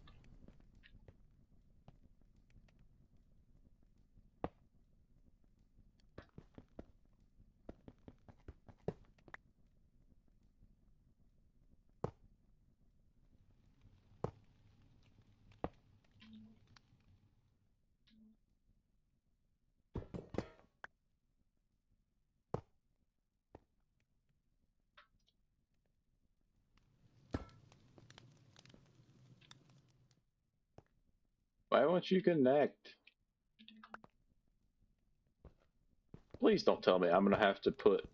S1: why won't you connect? Please don't tell me I'm gonna have to put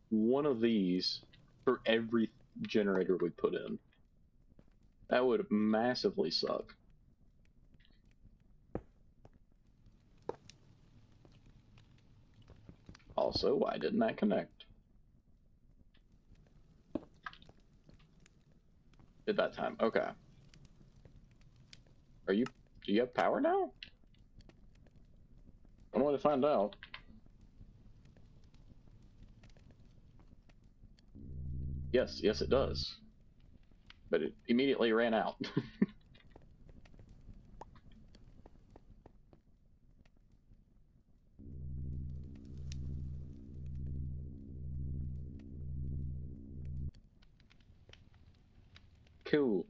S1: one of these for every generator we put in. That would massively suck. Also, why didn't that connect? Did that time. Okay. Do you have power now? I want to find out. Yes, it does. But it immediately ran out. Cool.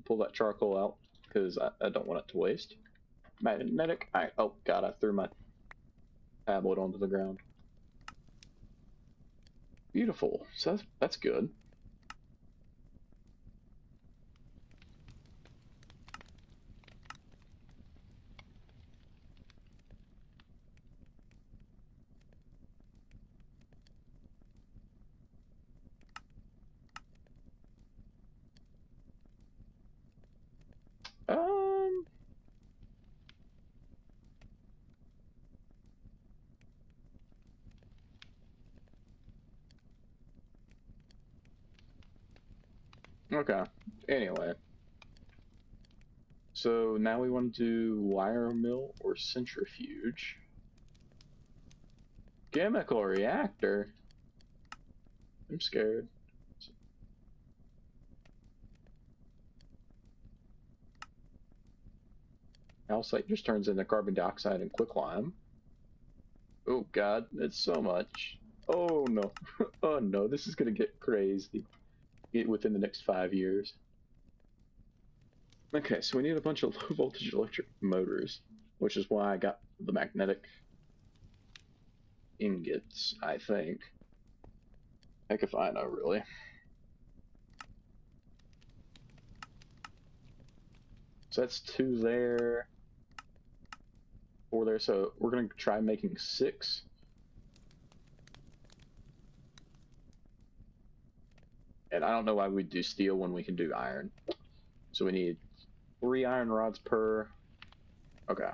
S1: Pull that charcoal out, because I don't want it to waste. Magnetic. Oh god, I threw my tablet onto the ground. Beautiful. So that's good. Okay. Anyway. So now we want to do wire mill or centrifuge. Chemical reactor? I'm scared. Calcite just turns into carbon dioxide and quicklime. Oh god, it's so much. Oh no. Oh no, this is gonna get crazy within the next 5 years. Okay, so we need a bunch of low voltage electric motors, which is why I got the magnetic ingots, I think. Heck if I know, really. So that's 2 there, 4 there, so we're gonna try making 6. And I don't know why we do steel when we can do iron. So we need 3 iron rods per. Okay.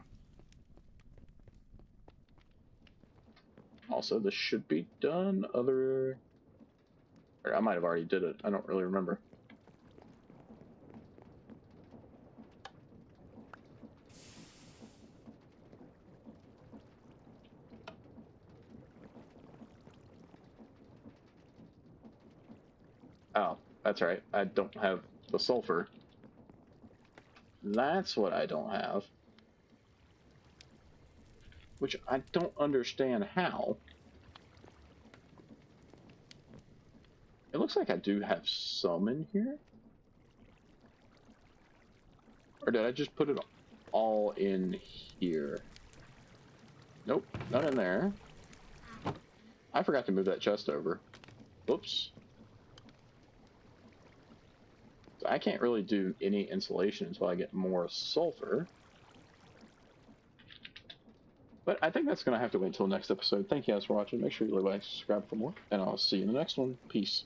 S1: Also, this should be done. Or I might have already did it. I don't really remember. Oh, that's right. I don't have the sulfur. That's what I don't have. Which I don't understand how. It looks like I do have some in here. Or did I just put it all in here? Nope, not in there. I forgot to move that chest over. Whoops. So I can't really do any insulation until I get more sulfur. But I think that's going to have to wait until next episode. Thank you guys for watching. Make sure you like, subscribe for more, and I'll see you in the next one. Peace.